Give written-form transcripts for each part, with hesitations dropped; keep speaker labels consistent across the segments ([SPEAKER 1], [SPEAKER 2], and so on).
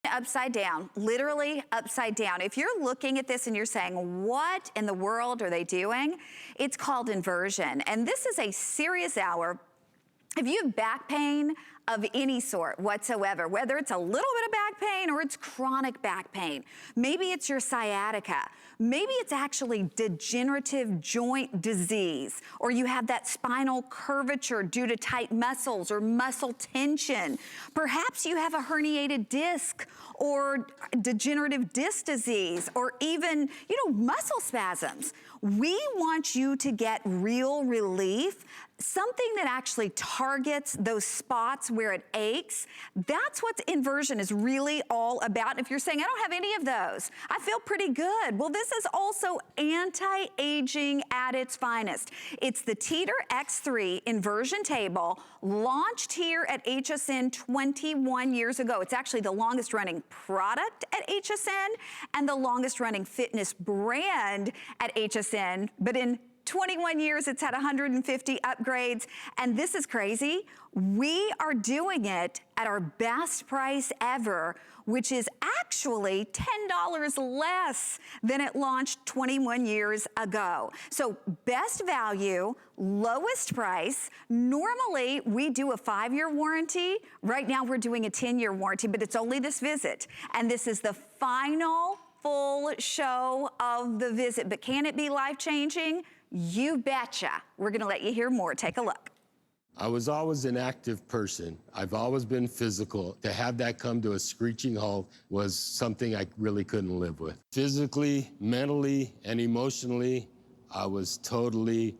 [SPEAKER 1] Upside down, literally upside down. If you're looking at this and you're saying, what in the world are they doing? It's called inversion. And this is a serious hour. If you have back pain of any sort whatsoever, whether it's a little bit of back pain or it's chronic back pain, maybe it's your sciatica, maybe it's actually degenerative joint disease, or you have that spinal curvature due to tight muscles or muscle tension. Perhaps you have a herniated disc or degenerative disc disease, or even, muscle spasms. We want you to get real relief, something that actually targets those spots where it aches. That's what inversion is really all about. If you're saying, I don't have any of those, I feel pretty good. Well, this is also anti-aging at its finest. It's the Teeter X3 inversion table, launched here at HSN 21 years ago. It's actually the longest running product at HSN and the longest running fitness brand at HSN, but in 21 years, it's had 150 upgrades, and this is crazy. We are doing it at our best price ever, which is actually $10 less than it launched 21 years ago. So best value, lowest price. Normally, we do a 5-year warranty. Right now, we're doing a 10-year warranty, but it's only this visit. And this is the final full show of the visit. But can it be life-changing? You betcha. We're gonna let you hear more. Take a look.
[SPEAKER 2] I was always an active person. I've always been physical. To have that come to a screeching halt was something I really couldn't live with. Physically, mentally, and emotionally, I was totally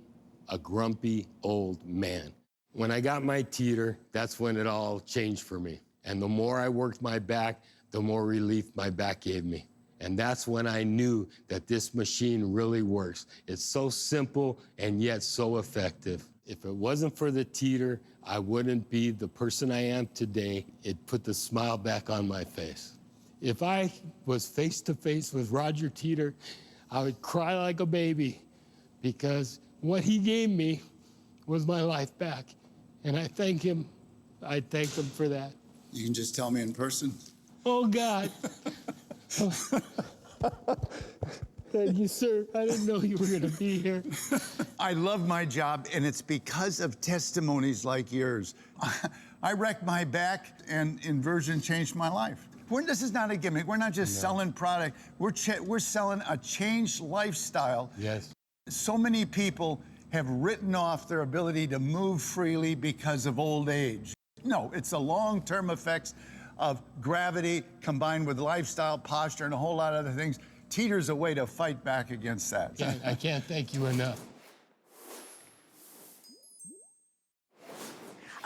[SPEAKER 2] a grumpy old man. When I got my Teeter, that's when it all changed for me. And the more I worked my back, the more relief my back gave me. And that's when I knew that this machine really works. It's so simple and yet so effective. If it wasn't for the Teeter, I wouldn't be the person I am today. It put the smile back on my face. If I was face to face with Roger Teeter, I would cry like a baby, because what he gave me was my life back. And I thank him. I thank him for that.
[SPEAKER 3] You can just tell me in person.
[SPEAKER 2] Oh, God. Thank you, sir. I didn't know you were going to be here.
[SPEAKER 3] I love my job, and it's because of testimonies like yours. I wrecked my back, and inversion changed my life. This is not a gimmick. We're not just selling product. We're selling a changed lifestyle.
[SPEAKER 2] Yes.
[SPEAKER 3] So many people have written off their ability to move freely because of old age. No, it's the long-term effects of gravity combined with lifestyle, posture, and a whole lot of other things. Teeter's a way to fight back against that.
[SPEAKER 2] I can't thank you enough.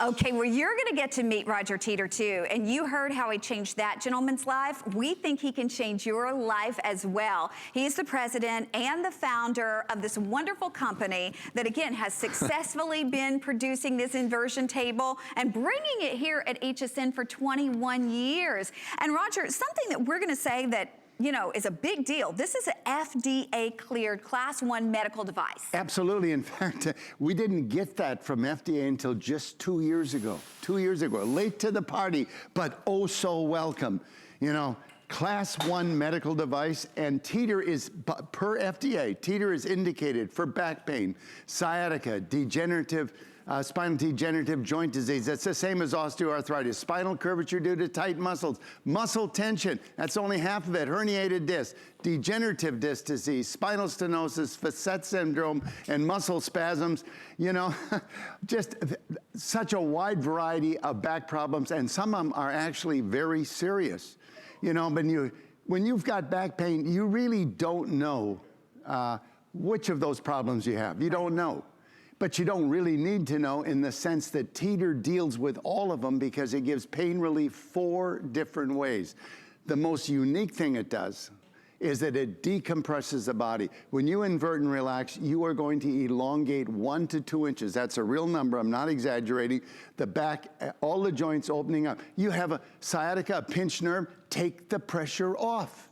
[SPEAKER 1] Okay, well, you're gonna get to meet Roger Teeter too, and you heard how he changed that gentleman's life. We think he can change your life as well. He's the president and the founder of this wonderful company that, again, has successfully been producing this inversion table and bringing it here at HSN for 21 years. And Roger, something that we're gonna say that is a big deal. This is an FDA cleared Class 1 medical device.
[SPEAKER 4] Absolutely. In fact, we didn't get that from FDA until just 2 years ago. 2 years ago, late to the party, but oh so welcome. Class 1 medical device, and Teeter is, per FDA, Teeter is indicated for back pain, sciatica, spinal degenerative joint disease. That's the same as osteoarthritis. Spinal curvature due to tight muscles. Muscle tension, that's only half of it. Herniated disc, degenerative disc disease, spinal stenosis, facet syndrome, and muscle spasms. Just such a wide variety of back problems, and some of them are actually very serious. When you've got back pain, you really don't know which of those problems you have. You don't know. But you don't really need to know, in the sense that Teeter deals with all of them, because it gives pain relief 4 different ways. The most unique thing it does is that it decompresses the body. When you invert and relax, you are going to elongate 1 to 2 inches. That's a real number, I'm not exaggerating. The back, all the joints opening up. You have a sciatica, a pinched nerve, take the pressure off.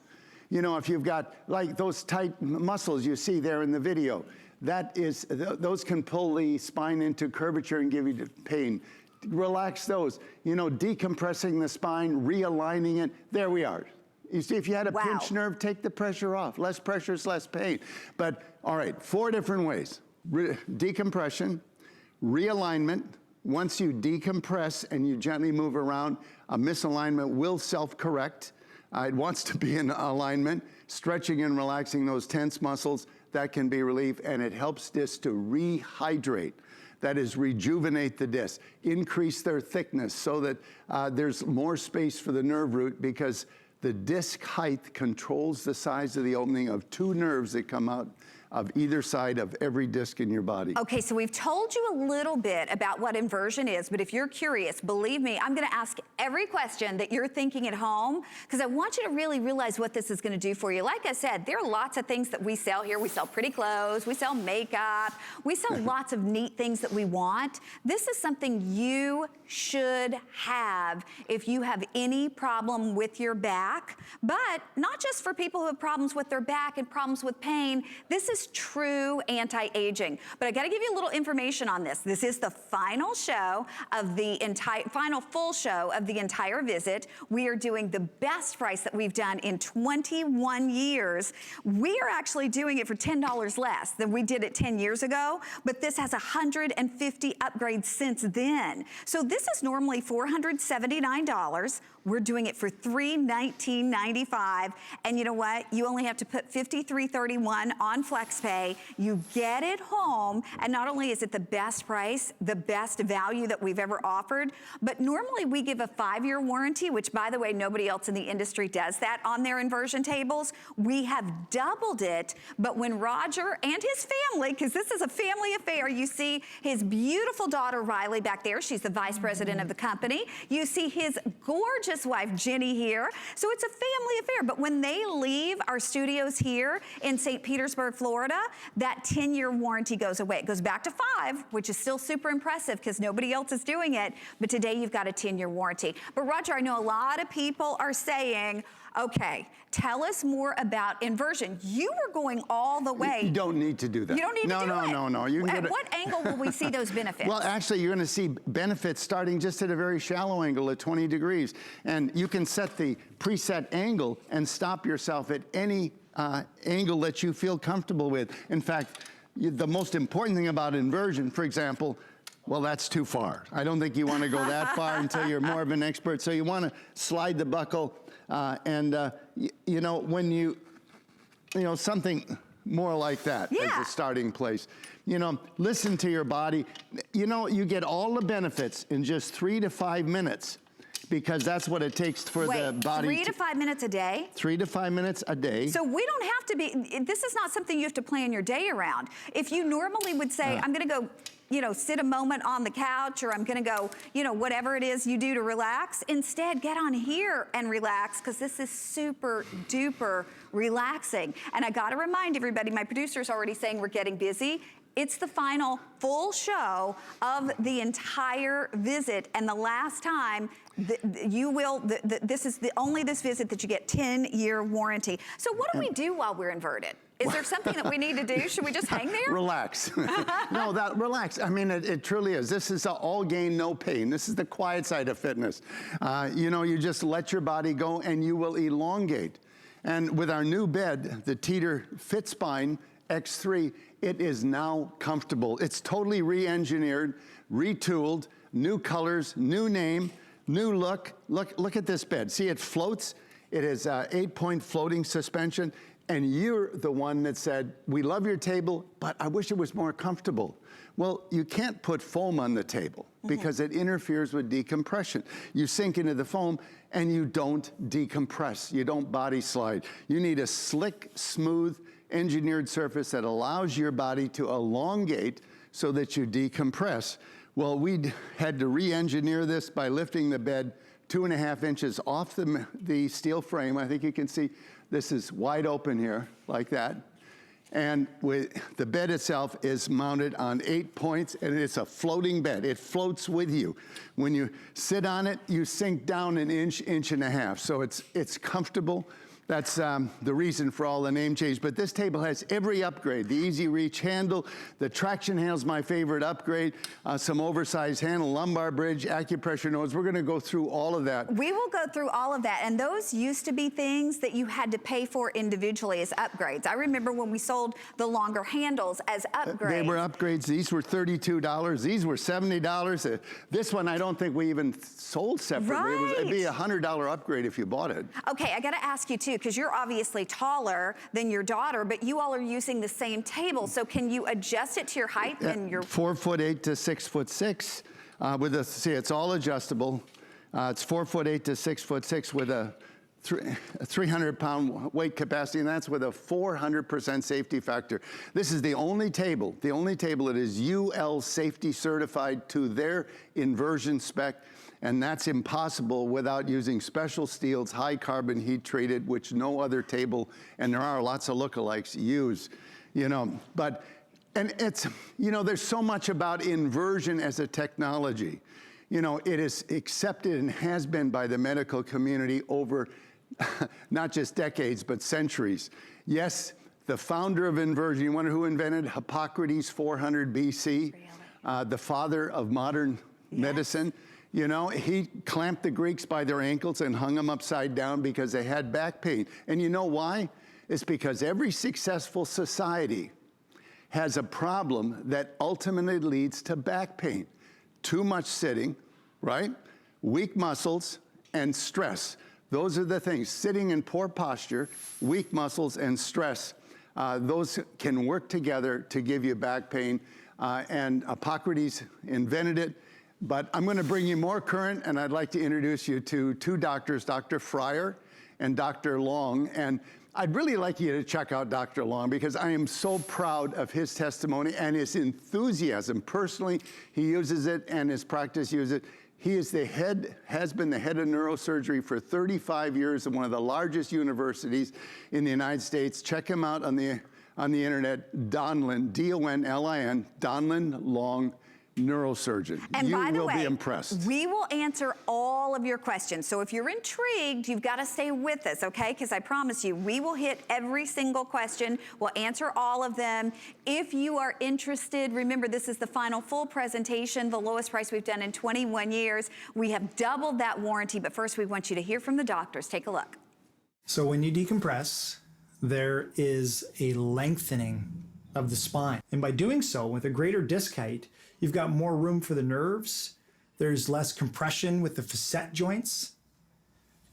[SPEAKER 4] If you've got like those tight muscles you see there in the video, those can pull the spine into curvature and give you pain. relax those. You know, decompressing the spine, realigning it. There we are. You see, if you had a pinched nerve, take the pressure off. Less pressure is less pain. But, all right, 4 different ways. Decompression, realignment. Once you decompress and you gently move around, a misalignment will self-correct. It wants to be in alignment. Stretching and relaxing those tense muscles, that can be relief, and it helps discs to rehydrate. That is, rejuvenate the disc, increase their thickness so that there's more space for the nerve root, because the disc height controls the size of the opening of 2 nerves that come out of either side of every disc in your body.
[SPEAKER 1] Okay, so we've told you a little bit about what inversion is, but if you're curious, believe me, I'm gonna ask every question that you're thinking at home, because I want you to really realize what this is gonna do for you. Like I said, there are lots of things that we sell here. We sell pretty clothes, we sell makeup, we sell lots of neat things that we want. This is something you should have if you have any problem with your back, but not just for people who have problems with their back and problems with pain. This is true anti-aging. But I gotta give you a little information on this. This is the final show of the final full show of the entire visit. We are doing the best price that we've done in 21 years. We are actually doing it for $10 less than we did it 10 years ago, but this has 150 upgrades since then. So this is normally $479. We're doing it for $319.95. And you know what? You only have to put $53.31 on FlexPay. You get it home, and not only is it the best price, the best value that we've ever offered, but normally we give a 5-year warranty, which, by the way, nobody else in the industry does that on their inversion tables. We have doubled it, but when Roger and his family, because this is a family affair, you see his beautiful daughter, Riley, back there. She's the vice president of the company. You see his gorgeous wife, Jenny, here. So it's a family affair. But when they leave our studios here in St. Petersburg, Florida, that 10-year warranty goes away. It goes back to 5, which is still super impressive because nobody else is doing it. But today you've got a 10-year warranty. But Roger, I know a lot of people are saying, okay, tell us more about inversion. You were going all the way.
[SPEAKER 4] You don't need to do that.
[SPEAKER 1] You don't need to do it.
[SPEAKER 4] No. You can
[SPEAKER 1] At what angle will we see those benefits?
[SPEAKER 4] Well, actually, you're going to see benefits starting just at a very shallow angle at 20 degrees. And you can set the preset angle and stop yourself at any angle that you feel comfortable with. In fact, the most important thing about inversion, for example, well, that's too far. I don't think you want to go that far until you're more of an expert. So you want to slide the buckle. You know, when you know, something more like that as a starting place. You know, listen to your body. You know, you get all the benefits in just 3 to 5 minutes, because that's what it takes for the body.
[SPEAKER 1] 3 to 5 minutes a day?
[SPEAKER 4] 3 to 5 minutes a day.
[SPEAKER 1] So we don't have to be, this is not something you have to plan your day around. If you normally would say, I'm gonna go, you know, sit a moment on the couch, or I'm gonna go, you know, whatever it is you do to relax, instead get on here and relax, because this is super duper relaxing. And I gotta remind everybody, my producer's already saying we're getting busy. It's the final full show of the entire visit, and the last time this is only this visit that you get 10-year warranty. So what do we do while we're inverted? Is there something that we need to do? Should we just hang there?
[SPEAKER 4] Relax. No, relax. I mean, it truly is. This is all gain, no pain. This is the quiet side of fitness. You know, you just let your body go and you will elongate. And with our new bed, the Teeter FitSpine X3, it is now comfortable. It's totally re-engineered, retooled, new colors, new name, new look. Look at this bed. See, it floats. It has 8-point floating suspension. And you're the one that said, we love your table, but I wish it was more comfortable. Well, you can't put foam on the table because it interferes with decompression. You sink into the foam and you don't decompress. You don't body slide. You need a slick, smooth, engineered surface that allows your body to elongate so that you decompress. Well, we had to re-engineer this by lifting the bed 2.5 inches off the steel frame. I think you can see this is wide open here, like that. And the bed itself is mounted on 8 points, and it's a floating bed. It floats with you. When you sit on it, you sink down an inch, 1.5 inches. So it's comfortable. That's the reason for all the name change. But this table has every upgrade. The easy reach handle, the traction handle's my favorite upgrade, some oversized handle, lumbar bridge, acupressure nodes. We're gonna go through all of that.
[SPEAKER 1] We will go through all of that, and those used to be things that you had to pay for individually as upgrades. I remember when we sold the longer handles as upgrades.
[SPEAKER 4] They were upgrades. These were $32. These were $70. This one I don't think we even sold separately. It'd be a $100 upgrade if you bought it.
[SPEAKER 1] Okay, I gotta ask you too, because you're obviously taller than your daughter, but you all are using the same table, so can you adjust it to your height and your...
[SPEAKER 4] 4'8" to 6'6". With a, see, it's all adjustable. It's 4'8" to 6'6" with a 300-pound weight capacity, and that's with a 400% safety factor. This is the only table that is UL safety certified to their inversion spec, and that's impossible without using special steels, high carbon heat treated, which no other table, and there are lots of lookalikes, use, you know. But, and it's, you know, there's so much about inversion as a technology. You know, it is accepted and has been by the medical community over not just decades, but centuries. Yes, the founder of inversion, you wonder who invented Hippocrates 400 BC? Really? The father of modern medicine. You know, he clamped the Greeks by their ankles and hung them upside down because they had back pain. And you know why? It's because every successful society has a problem that ultimately leads to back pain. Too much sitting, right? Weak muscles and stress. Those are the things. Sitting in poor posture, weak muscles, and stress. Those can work together to give you back pain. And Hippocrates invented it. But I'm going to bring you more current, and I'd like to introduce you to two doctors, Dr. Fryer and Dr. Long. And I'd really like you to check out Dr. Long because I am so proud of his testimony and his enthusiasm. Personally, he uses it and his practice uses it. He is the head, has been the head of neurosurgery for 35 years at one of the largest universities in the United States. Check him out on the internet, Donlin, D-O-N-L-I-N, Donlin Long, neurosurgeon.
[SPEAKER 1] And
[SPEAKER 4] you
[SPEAKER 1] by the
[SPEAKER 4] will
[SPEAKER 1] way,
[SPEAKER 4] be impressed.
[SPEAKER 1] We will answer all of your questions. So if you're intrigued, you've got to stay with us, okay? Because I promise you, we will hit every single question. We'll answer all of them. If you are interested, remember this is the final full presentation, the lowest price we've done in 21 years. We have doubled that warranty, but first we want you to hear from the doctors. Take a look.
[SPEAKER 5] So when you decompress, there is a lengthening of the spine. And by doing so, with a greater disc height, you've got more room for the nerves, there's less compression with the facet joints,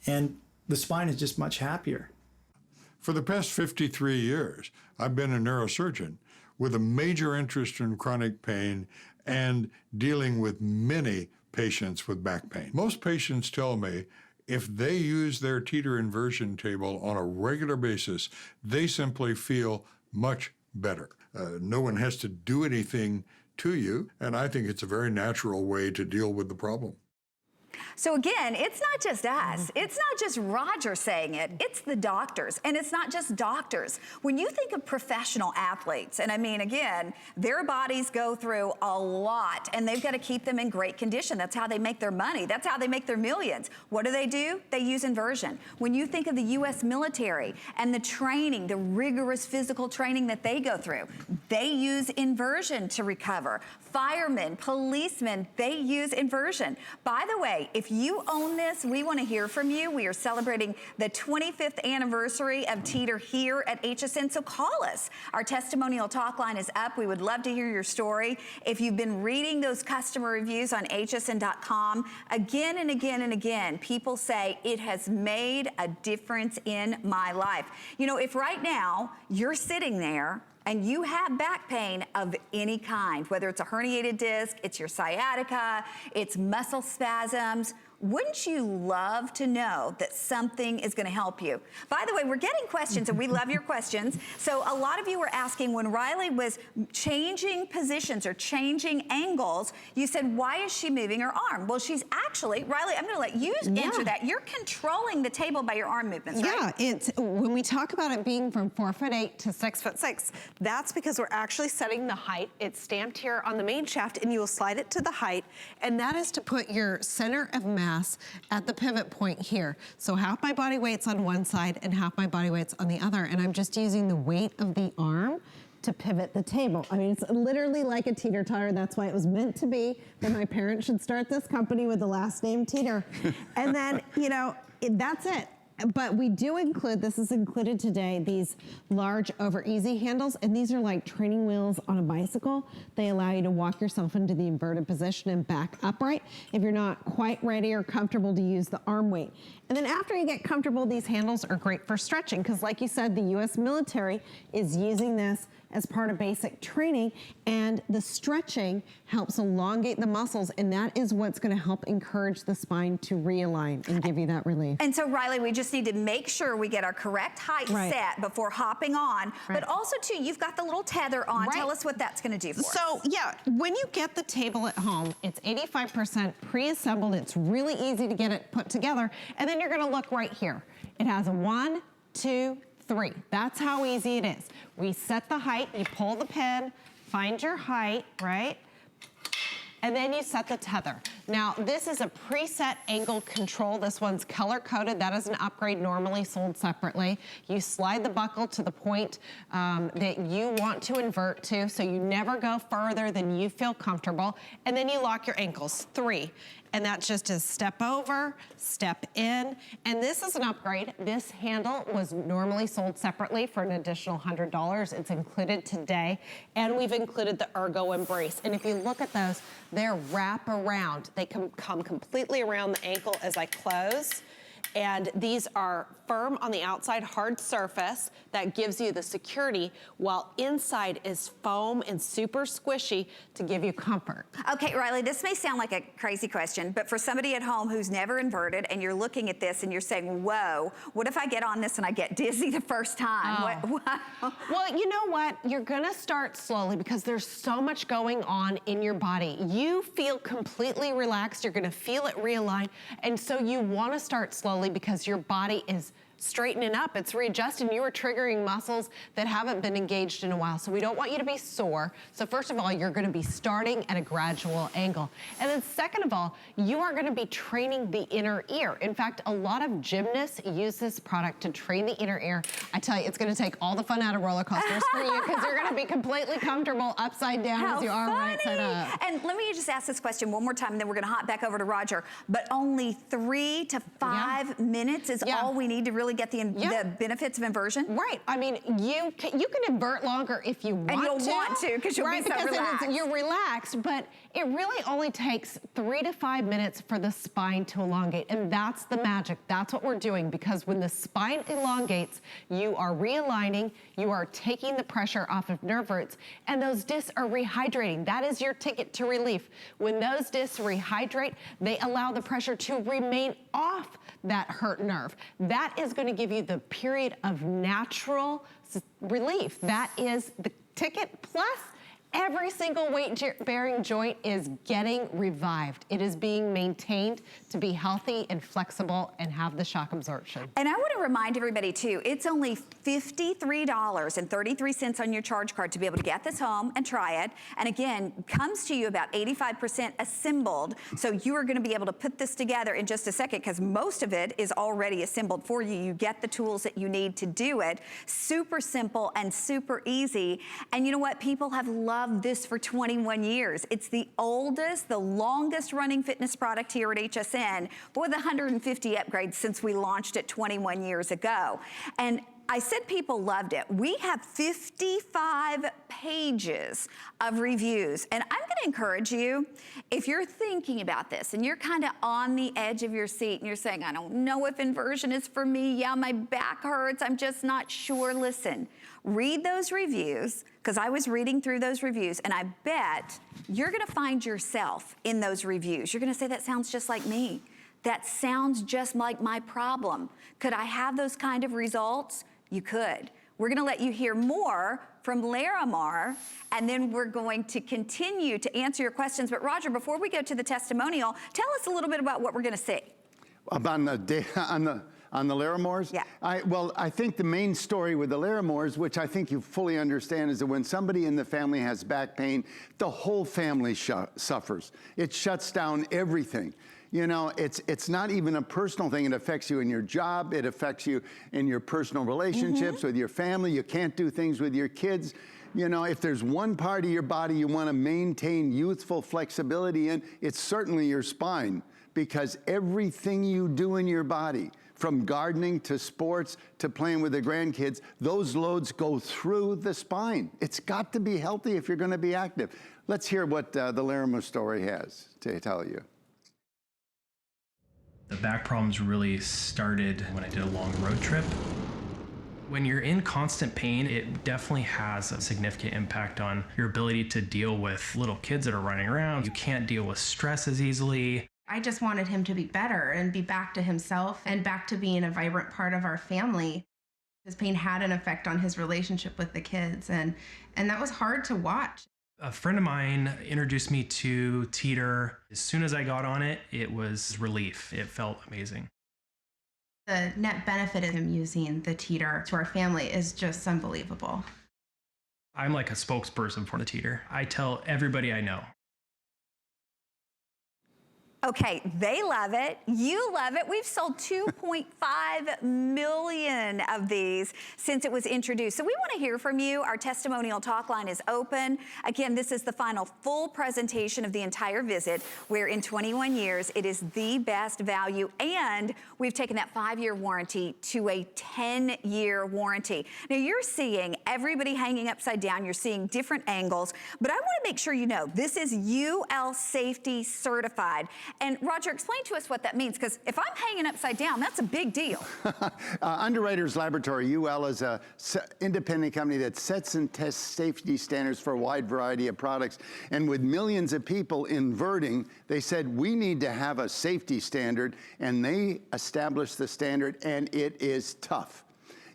[SPEAKER 5] and the spine is just much happier.
[SPEAKER 6] For the past 53 years, I've been a neurosurgeon with a major interest in chronic pain and dealing with many patients with back pain. Most patients tell me if they use their Teeter inversion table on a regular basis, they simply feel much better. No one has to do anything to you, and I think it's a very natural way to deal with the problem.
[SPEAKER 1] So again, it's not just us. It's not just Roger saying it. It's the doctors, and it's not just doctors. When you think of professional athletes, and I mean, again, their bodies go through a lot, and they've got to keep them in great condition. That's how they make their money. That's how they make their millions. What do? They use inversion. When you think of the U.S. military and the training, the rigorous physical training that they go through, they use inversion to recover. Firemen, policemen, they use inversion. By the way, if you own this, we want to hear from you. We are celebrating the 25th anniversary of Teeter here at HSN, so call us. Our testimonial talk line is up. We would love to hear your story. If you've been reading those customer reviews on hsn.com, again and again and again, people say, it has made a difference in my life. You know, if right now you're sitting there and you have back pain of any kind, whether it's a herniated disc, it's your sciatica, it's muscle spasms, wouldn't you love to know that something is going to help you? By the way, we're getting questions, and we love your questions. So a lot of you were asking when Riley was changing positions or changing angles, you said, why is she moving her arm? Well, she's actually, Riley, I'm going to let you answer that. You're controlling the table by your arm movements, right?
[SPEAKER 7] Yeah, it's, when we talk about it being from 4'8" to 6'6", that's because we're actually setting the height. It's stamped here on the main shaft, and you will slide it to the height, and that is to put your center of mass mass at the pivot point here. So half my body weight's on one side and half my body weight's on the other, and I'm just using the weight of the arm to pivot the table. I mean, it's literally like a teeter totter. That's why it was meant to be that my parents should start this company with the last name Teeter. And then, you know, that's it. But we do include, this is included today, these large over easy handles, and these are like training wheels on a bicycle. They allow you to walk yourself into the inverted position and back upright if you're not quite ready or comfortable to use the arm weight. And then after you get comfortable, these handles are great for stretching, because like you said, the US military is using this as part of basic training, and the stretching helps elongate the muscles, and that is what's gonna help encourage the spine to realign and give you that relief.
[SPEAKER 1] And so, Riley, we just need to make sure we get our correct height set before hopping on, but also too, you've got the little tether on. Tell us what that's gonna do for us.
[SPEAKER 7] So yeah, when you get the table at home, it's 85% pre-assembled. It's really easy to get it put together. And then you're gonna look right here. It has a 1, 2, 3. That's how easy it is. We set the height, you pull the pin, find your height, right? And then you set the tether. Now, this is a preset angle control. This one's color-coded. That is an upgrade normally sold separately. You slide the buckle to the point that you want to invert to, so you never go further than you feel comfortable. And then you lock your ankles, 3. And that's just a step over, step in. And this is an upgrade. This handle was normally sold separately for an additional $100. It's included today. And we've included the Ergo Embrace. And if you look at those, they're wrap around. They come completely around the ankle as I close. And these are firm on the outside, hard surface that gives you the security, while inside is foam and super squishy to give you comfort.
[SPEAKER 1] Okay, Riley, this may sound like a crazy question, but for somebody at home who's never inverted and you're looking at this and you're saying, whoa, what if I get on this and I get dizzy the first time?
[SPEAKER 7] Well, you know what? You're gonna start slowly because there's so much going on in your body. You feel completely relaxed. You're gonna feel it realign. And so you wanna start slowly because your body is straightening up, it's readjusting. You are triggering muscles that haven't been engaged in a while. So we don't want you to be sore. So first of all, you're gonna be starting at a gradual angle. And then second of all, you are gonna be training the inner ear. In fact, a lot of gymnasts use this product to train the inner ear. I tell you, it's gonna take all the fun out of roller coasters for you, because you're gonna be completely comfortable upside down as you are right side up.
[SPEAKER 1] And let me just ask this question one more time, and then we're gonna hop back over to Roger. But only 3 to 5 minutes is all we need to really get the benefits of inversion?
[SPEAKER 7] Right. I mean, you can invert longer if you want to.
[SPEAKER 1] And you'll want to, because you'll be so relaxed.
[SPEAKER 7] You're relaxed, but it really only takes 3 to 5 minutes for the spine to elongate. And that's the magic. That's what we're doing, because when the spine elongates, you are realigning, you are taking the pressure off of nerve roots, and those discs are rehydrating. That is your ticket to relief. When those discs rehydrate, they allow the pressure to remain off that hurt nerve. That is going to give you the period of natural relief. That is the ticket, plus every single weight-bearing joint is getting revived. It is being maintained to be healthy and flexible and have the shock absorption.
[SPEAKER 1] And I want to remind everybody too, it's only $53.33 on your charge card to be able to get this home and try it. And again, comes to you about 85% assembled. So you are going to be able to put this together in just a second, because most of it is already assembled for you. You get the tools that you need to do it. Super simple and super easy. And you know what? People have loved this for 21 years. It's the oldest, the longest running fitness product here at HSN, with 150 upgrades since we launched it 21 years ago. And I said people loved it. We have 55 pages of reviews. And I'm gonna encourage you, if you're thinking about this and you're kind of on the edge of your seat and you're saying, I don't know if inversion is for me. Yeah, my back hurts, I'm just not sure. Listen, read those reviews, because I was reading through those reviews, and I bet you're gonna find yourself in those reviews. You're gonna say, that sounds just like me. That sounds just like my problem. Could I have those kind of results? You could. We're gonna let you hear more from Larimar, and then we're going to continue to answer your questions. But Roger, before we go to the testimonial, tell us a little bit about what we're gonna see.
[SPEAKER 4] On the Larimars?
[SPEAKER 1] Yeah.
[SPEAKER 4] Well, I think the main story with the Larimars, which I think you fully understand, is that when somebody in the family has back pain, the whole family suffers. It shuts down everything. You know, it's not even a personal thing. It affects you in your job. It affects you in your personal relationships with your family. You can't do things with your kids. You know, if there's one part of your body you want to maintain youthful flexibility in, it's certainly your spine, because everything you do in your body, from gardening to sports to playing with the grandkids, those loads go through the spine. It's got to be healthy if you're going to be active. Let's hear what the Larimer story has to tell you.
[SPEAKER 8] The back problems really started when I did a long road trip. When you're in constant pain, it definitely has a significant impact on your ability to deal with little kids that are running around. You can't deal with stress as easily.
[SPEAKER 9] I just wanted him to be better and be back to himself and back to being a vibrant part of our family. His pain had an effect on his relationship with the kids, and that was hard to watch.
[SPEAKER 8] A friend of mine introduced me to Teeter. As soon as I got on it, it was relief. It felt amazing.
[SPEAKER 9] The net benefit of him using the Teeter to our family is just unbelievable.
[SPEAKER 8] I'm like a spokesperson for the Teeter. I tell everybody I know.
[SPEAKER 1] Okay, they love it. You love it. We've sold 2.5 million of these since it was introduced. So we want to hear from you. Our testimonial talk line is open. Again, this is the final full presentation of the entire visit, where in 21 years, it is the best value. And we've taken that 5-year warranty to a 10-year warranty. Now, you're seeing everybody hanging upside down. You're seeing different angles. But I want to make sure you know, this is UL Safety certified. And Roger, explain to us what that means, because if I'm hanging upside down, that's a big deal.
[SPEAKER 4] Underwriters Laboratory, UL, is an independent company that sets and tests safety standards for a wide variety of products. And with millions of people inverting, they said, we need to have a safety standard, and they established the standard, and it is tough.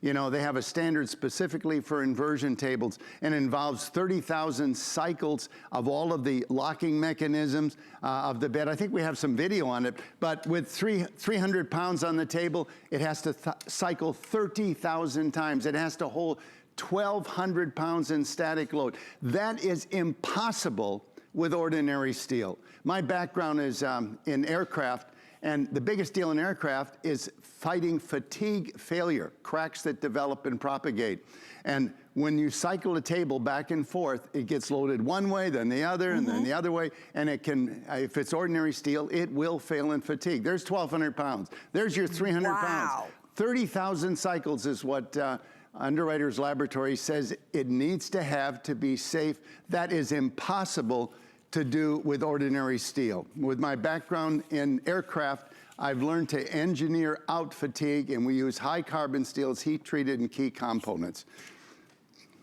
[SPEAKER 4] You know, they have a standard specifically for inversion tables, and involves 30,000 cycles of all of the locking mechanisms of the bed. I think we have some video on it, but with 300 pounds on the table, it has to cycle 30,000 times. It has to hold 1,200 pounds in static load. That is impossible with ordinary steel. My background is in aircraft. And the biggest deal in aircraft is fighting fatigue failure, cracks that develop and propagate. And when you cycle a table back and forth, it gets loaded one way, then the other, and then the other way. And it can, if it's ordinary steel, it will fail in fatigue. There's 1,200 pounds. There's your 300 pounds. 30,000 cycles is what Underwriters Laboratory says it needs to have to be safe. That is impossible to do with ordinary steel. With my background in aircraft, I've learned to engineer out fatigue, and we use high carbon steels, heat treated, and key components.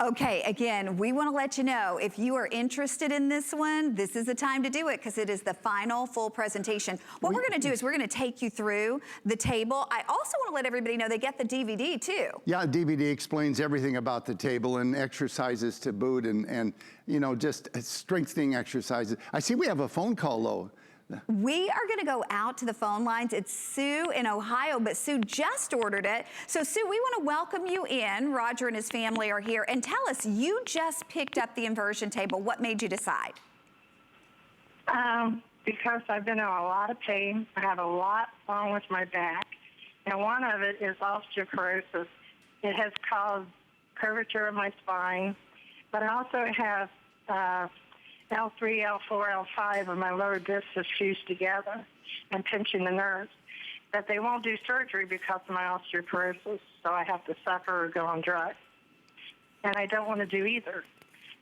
[SPEAKER 1] Okay, again, we want to let you know, if you are interested in this one, this is the time to do it, because it is the final full presentation. What we're going to do is we're going to take you through the table. I also want to let everybody know they get the DVD too. Yeah,
[SPEAKER 4] DVD explains everything about the table and exercises to boot, and you know, just strengthening exercises. I see we have a phone call though.
[SPEAKER 1] We are going to go out to the phone lines. It's Sue in Ohio, but Sue just ordered it. So Sue, we want to welcome you in. Roger and his family are here. And tell us, you just picked up the inversion table. What made you decide?
[SPEAKER 10] Because I've been in a lot of pain. I have a lot wrong with my back. And one of it is osteoporosis. It has caused curvature of my spine. But I also have L3, L4, L5 of my lower discs have fused together and pinching the nerves. But they won't do surgery because of my osteoporosis, so I have to suffer or go on drugs. And I don't want to do either.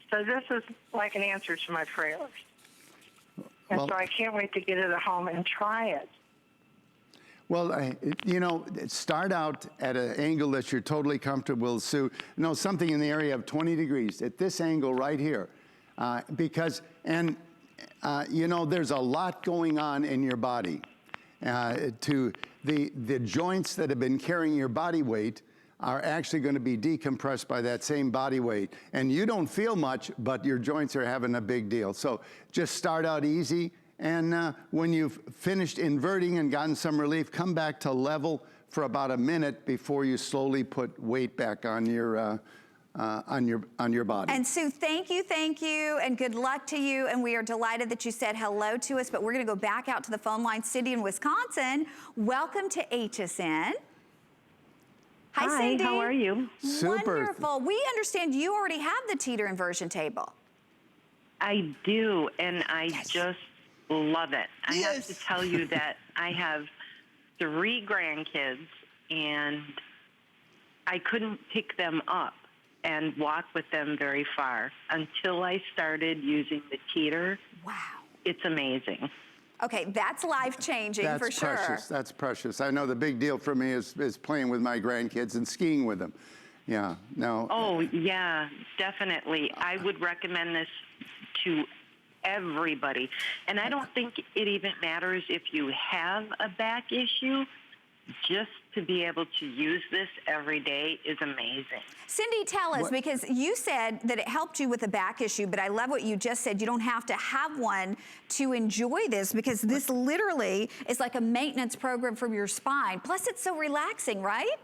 [SPEAKER 10] So this is like an answer to my prayers. And so I can't wait to get it at home and try it.
[SPEAKER 4] Well, you know, start out at an angle that you're totally comfortable with, Sue. You know, something in the area of 20 degrees at this angle right here. Because, you know, there's a lot going on in your body. To the joints that have been carrying your body weight are actually going to be decompressed by that same body weight. And you don't feel much, but your joints are having a big deal. So just start out easy. And when you've finished inverting and gotten some relief, come back to level for about a minute before you slowly put weight back on your on your body.
[SPEAKER 1] And Sue, thank you, and good luck to you. And we are delighted that you said hello to us, but we're gonna go back out to the phone line. Cindy in Wisconsin, welcome to HSN. Hi, Cindy.
[SPEAKER 11] How are you?
[SPEAKER 4] Super.
[SPEAKER 1] Wonderful. We understand you already have the Teeter Inversion table.
[SPEAKER 11] I do, and I just love it. I have to tell you that I have 3 grandkids, and I couldn't pick them up and walk with them very far until I started using the Teeter.
[SPEAKER 1] Wow.
[SPEAKER 11] It's amazing.
[SPEAKER 1] Okay, that's life-changing for sure.
[SPEAKER 4] That's precious. That's precious. I know the big deal for me is playing with my grandkids and skiing with them. Yeah, no.
[SPEAKER 11] Oh, yeah, definitely. I would recommend this to everybody. And I don't think it even matters if you have a back issue. Just to be able to use this every day is amazing.
[SPEAKER 1] Cindy, tell us, because you said that it helped you with a back issue, but I love what you just said. You don't have to have one to enjoy this, because this literally is like a maintenance program for your spine. Plus, it's so relaxing, right?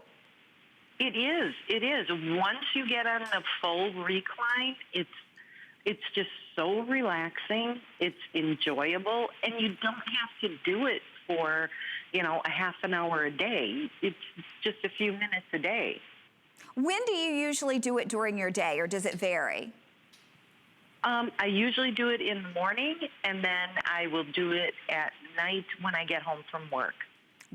[SPEAKER 11] It is. It is. Once you get on the full recline, it's just so relaxing. It's enjoyable, and you don't have to do it for, a half an hour a day. It's just a few minutes a day.
[SPEAKER 1] When do you usually do it during your day, or does it vary?
[SPEAKER 11] I usually do it in the morning, and then I will do it at night when I get home from work.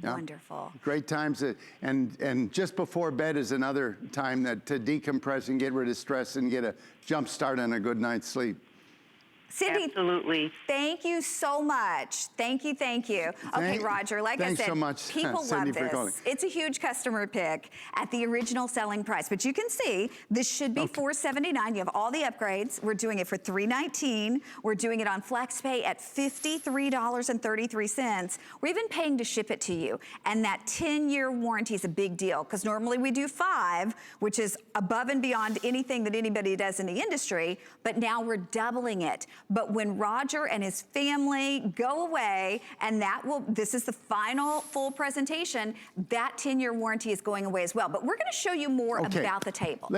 [SPEAKER 4] Yeah.
[SPEAKER 1] Wonderful.
[SPEAKER 4] Great times, and just before bed is another time to decompress and get rid of stress and get a jump start on a good night's sleep.
[SPEAKER 1] Cindy,
[SPEAKER 11] absolutely.
[SPEAKER 1] Thank you so much. Thank you. Okay, Roger, like I said,
[SPEAKER 4] so much,
[SPEAKER 1] people
[SPEAKER 4] Cindy,
[SPEAKER 1] love this. It's a huge customer pick at the original selling price, but you can see this should be $479. You have all the upgrades. We're doing it for $319. We're doing it on FlexPay at $53.33. We're even paying to ship it to you. And that 10-year warranty is a big deal, because normally we do 5, which is above and beyond anything that anybody does in the industry, but now we're doubling it. But when Roger and his family go away, and this is the final full presentation, that 10-year warranty is going away as well. But we're gonna show you more about the table.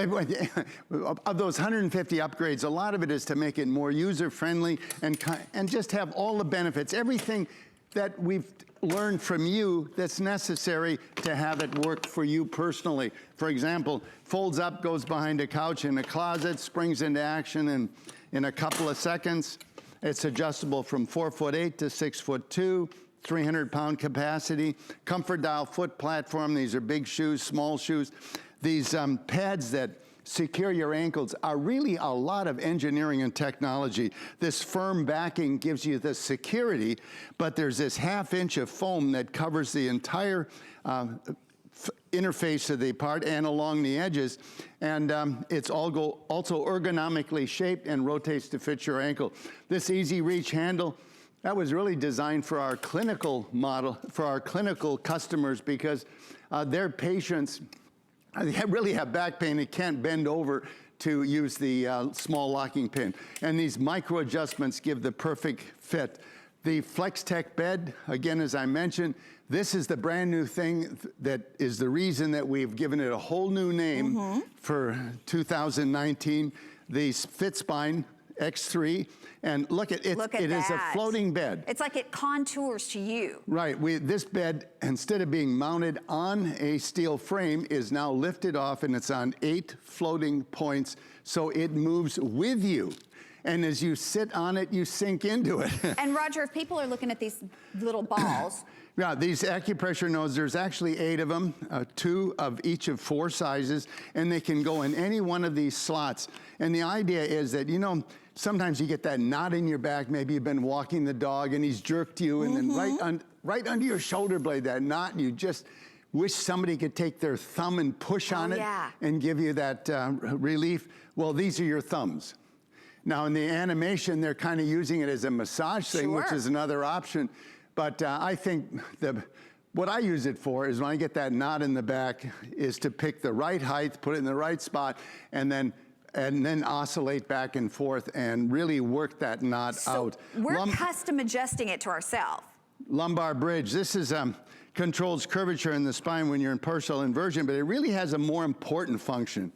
[SPEAKER 4] Of those 150 upgrades, a lot of it is to make it more user-friendly and just have all the benefits, everything that we've learned from you that's necessary to have it work for you personally. For example, folds up, goes behind a couch in a closet, springs into action in a couple of seconds. It's adjustable from 4'8" to 6'2", 300-pound capacity. Comfort Dial foot platform. These are big shoes, small shoes. These pads that secure your ankles are really a lot of engineering and technology. This firm backing gives you the security, but there's this ½ inch of foam that covers the entire interface of the part and along the edges, and it's also ergonomically shaped and rotates to fit your ankle. This easy reach handle, that was really designed for our clinical model, for our clinical customers, because their patients they really have back pain. They can't bend over to use the small locking pin, and these micro adjustments give the perfect fit. The FlexTech bed, again, as I mentioned, this is the brand new thing that is the reason that we've given it a whole new name for 2019, the FitSpine X3. And look at it, it is a floating bed.
[SPEAKER 1] It's like it contours to you.
[SPEAKER 4] Right, this bed, instead of being mounted on a steel frame, is now lifted off, and it's on 8 floating points, so it moves with you. And as you sit on it, you sink into it.
[SPEAKER 1] And Roger, if people are looking at these little balls.
[SPEAKER 4] Yeah, these acupressure nodes, there's actually 8 of them, 2 of each of 4 sizes, and they can go in any one of these slots. And the idea is that, sometimes you get that knot in your back. Maybe you've been walking the dog and he's jerked you, and then right under your shoulder blade, that knot, and you just wish somebody could take their thumb and push on it and give you that relief. Well, these are your thumbs. Now, in the animation, they're kind of using it as a massage thing, which is another option. But I think what I use it for is when I get that knot in the back, is to pick the right height, put it in the right spot, and then oscillate back and forth and really work that knot out.
[SPEAKER 1] We're custom adjusting it to ourselves.
[SPEAKER 4] Lumbar bridge. This is controls curvature in the spine when you're in partial inversion, but it really has a more important function.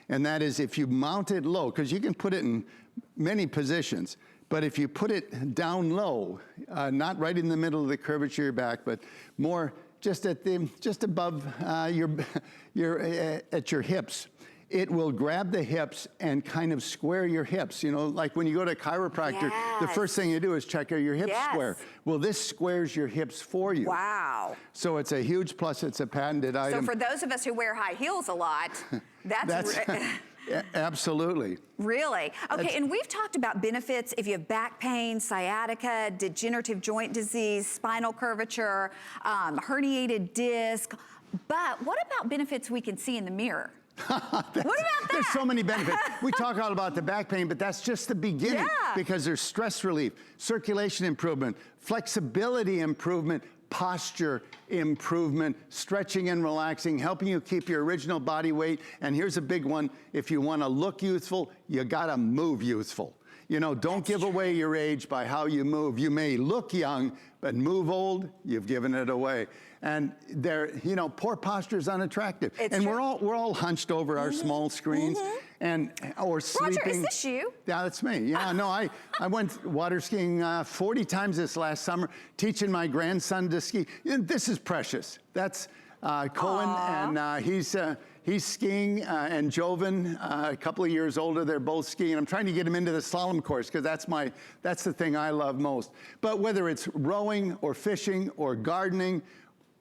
[SPEAKER 4] And that is if you mount it low, because you can put it in many positions, but if you put it down low, not right in the middle of the curvature of your back, but more just above at your hips, it will grab the hips and kind of square your hips. You know, like when you go to a chiropractor, the first thing you do is check are your hips square. Well, this squares your hips for you.
[SPEAKER 1] Wow.
[SPEAKER 4] So it's a huge plus. It's a patented item.
[SPEAKER 1] So for those of us who wear high heels a lot, that's
[SPEAKER 4] absolutely.
[SPEAKER 1] Really? Okay, and we've talked about benefits if you have back pain, sciatica, degenerative joint disease, spinal curvature, herniated disc. But what about benefits we can see in the mirror? What about that?
[SPEAKER 4] There's so many benefits. We talk all about the back pain, but that's just the beginning because there's stress relief, circulation improvement, flexibility improvement, posture improvement, stretching and relaxing, helping you keep your original body weight. And here's a big one. If you want to look youthful, you got to move youthful. You know, don't give away your age by how you move. You may look young, but move old, you've given it away. And you know, poor posture is unattractive. And we're all hunched over our small screens or sleeping.
[SPEAKER 1] Roger, is this you?
[SPEAKER 4] Yeah, that's me. Yeah, no, I went water skiing 40 times this last summer, teaching my grandson to ski. This is precious. That's Cohen, and he's skiing, and Joven, a couple of years older, they're both skiing. I'm trying to get him into the slalom course because that's the thing I love most. But whether it's rowing or fishing or gardening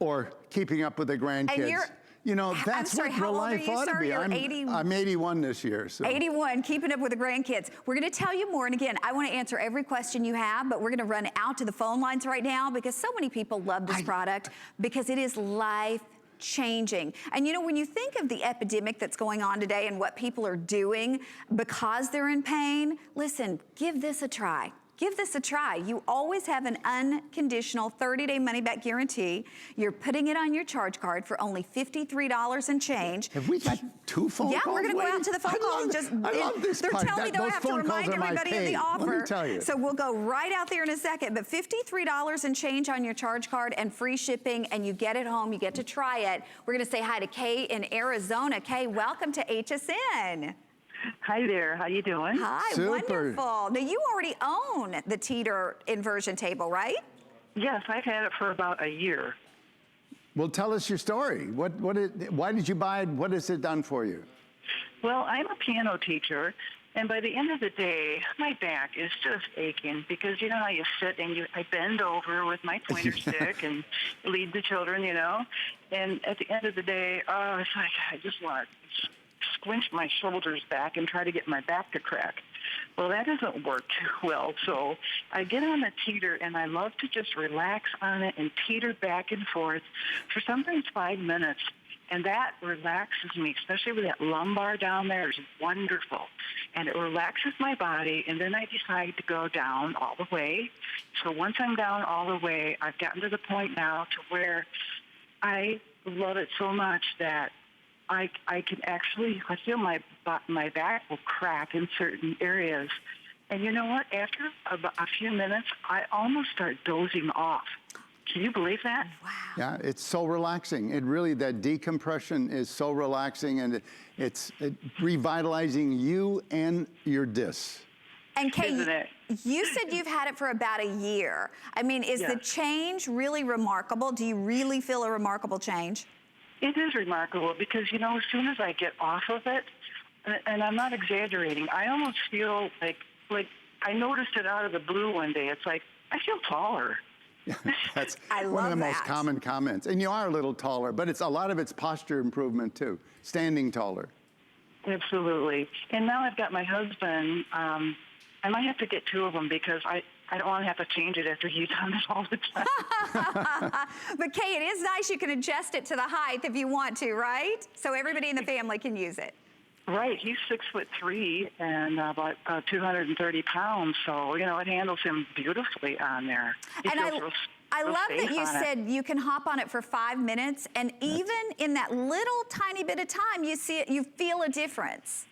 [SPEAKER 4] or keeping up with the grandkids, you know, that's what real life ought to be. I'm 81 this year. So.
[SPEAKER 1] 81, keeping up with the grandkids. We're going to tell you more, and again, I want to answer every question you have, but we're going to run out to the phone lines right now because so many people love this product because it is life-changing. And you know, when you think of the epidemic that's going on today and what people are doing because they're in pain, listen, give this a try. Give this a try. You always have an unconditional 30-day money-back guarantee. You're putting it on your charge card for only $53 and change.
[SPEAKER 4] Have we got 2 phone calls?
[SPEAKER 1] Yeah, we're going to go out to the phone call and just.
[SPEAKER 4] I love this
[SPEAKER 1] they're
[SPEAKER 4] part.
[SPEAKER 1] telling me they'll have to remind everybody of the offer.
[SPEAKER 4] Let me tell you.
[SPEAKER 1] So we'll go right out there in a second. But $53 and change on your charge card and free shipping, and you get it home. You get to try it. We're going to say hi to Kay in Arizona. Kay, welcome to HSN.
[SPEAKER 12] Hi there, how you doing?
[SPEAKER 1] Hi,
[SPEAKER 4] Super.
[SPEAKER 1] Wonderful. Now you already own the Teeter Inversion table, right?
[SPEAKER 12] Yes, I've had it for about a year.
[SPEAKER 4] Well, tell us your story. Why did you buy it? What has it done for you?
[SPEAKER 12] Well, I'm a piano teacher, and by the end of the day, my back is just aching because you know how you sit and I bend over with my pointer stick and lead the children, you know, and at the end of the day, it's like I just want to squinch my shoulders back and try to get my back to crack. Well, that doesn't work too well, so I get on the teeter, and I love to just relax on it and teeter back and forth for sometimes 5 minutes, and that relaxes me, especially with that lumbar down there. It's wonderful, and it relaxes my body, and then I decide to go down all the way. So once I'm down all the way, I've gotten to the point now to where I love it so much that I can actually, I feel my back will crack in certain areas. And you know what? After a few minutes, I almost start dozing off. Can you believe that?
[SPEAKER 1] Wow.
[SPEAKER 4] Yeah, it's so relaxing. It really, that decompression is so relaxing, and it's revitalizing you and your discs.
[SPEAKER 1] And Kay, you said you've had it for about a year. I mean, is the change really remarkable? Do you really feel a remarkable change?
[SPEAKER 12] It is remarkable because, you know, as soon as I get off of it, and I'm not exaggerating, I almost feel like I noticed it out of the blue one day. It's like, I feel taller.
[SPEAKER 4] That's one of the most common comments. And you are a little taller, but a lot of it's posture improvement too, standing taller.
[SPEAKER 12] Absolutely. And now I've got my husband. I might have to get 2 of them because I don't want to have to change it after he's on it all the time.
[SPEAKER 1] But Kay, it is nice you can adjust it to the height if you want to, right? So everybody in the family can use it.
[SPEAKER 12] Right. He's 6'3" and about 230 pounds. So, you know, it handles him beautifully on there.
[SPEAKER 1] And I love that you said you can hop on it for 5 minutes, and even in that little tiny bit of time, you feel a difference.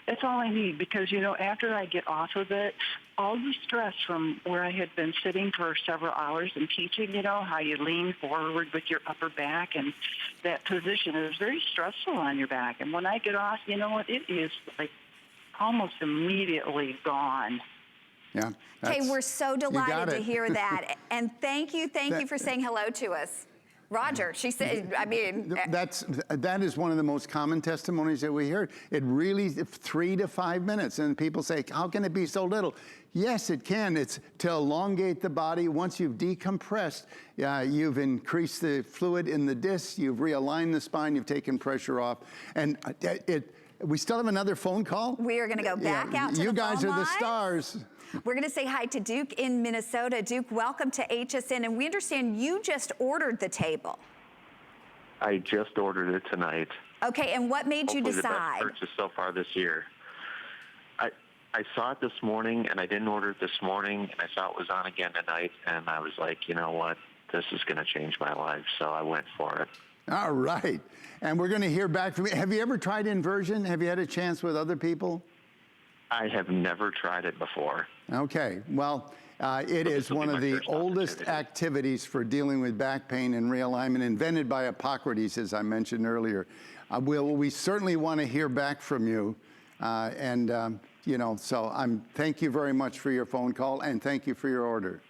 [SPEAKER 12] That's all I need because, after I get off of it, all the stress from where I had been sitting for several hours and teaching, how you lean forward with your upper back and that position is very stressful on your back. And when I get off, you know what, it is like almost immediately gone.
[SPEAKER 4] Yeah.
[SPEAKER 1] Okay, we're so delighted to hear that. And thank you for saying hello to us. Roger, she said,
[SPEAKER 4] that is one of the most common testimonies that we hear. It really, 3 to 5 minutes, and people say, how can it be so little? Yes, it can. It's to elongate the body. Once you've decompressed, you've increased the fluid in the disc, you've realigned the spine, you've taken pressure off, and we still have another phone call?
[SPEAKER 1] We are gonna go back out to the
[SPEAKER 4] You guys
[SPEAKER 1] phone
[SPEAKER 4] are the
[SPEAKER 1] lines.
[SPEAKER 4] stars.
[SPEAKER 1] We're gonna say hi to Duke in Minnesota. Duke, welcome to HSN, and we understand you just ordered the table.
[SPEAKER 13] I just ordered it tonight.
[SPEAKER 1] Okay, and what made you decide?
[SPEAKER 13] The best purchase so far this year. I saw it this morning, and I didn't order it this morning, and I saw it was on again tonight, and I was like, you know what, this is gonna change my life, so I went for it.
[SPEAKER 4] All right, and we're gonna hear back from you. Have you ever tried inversion? Have you had a chance with other people?
[SPEAKER 13] I have never tried it before.
[SPEAKER 4] Okay, well, it is one of the oldest activities for dealing with back pain and realignment, invented by Hippocrates, as I mentioned earlier. We certainly want to hear back from you, so thank you very much for your phone call, and thank you for your order.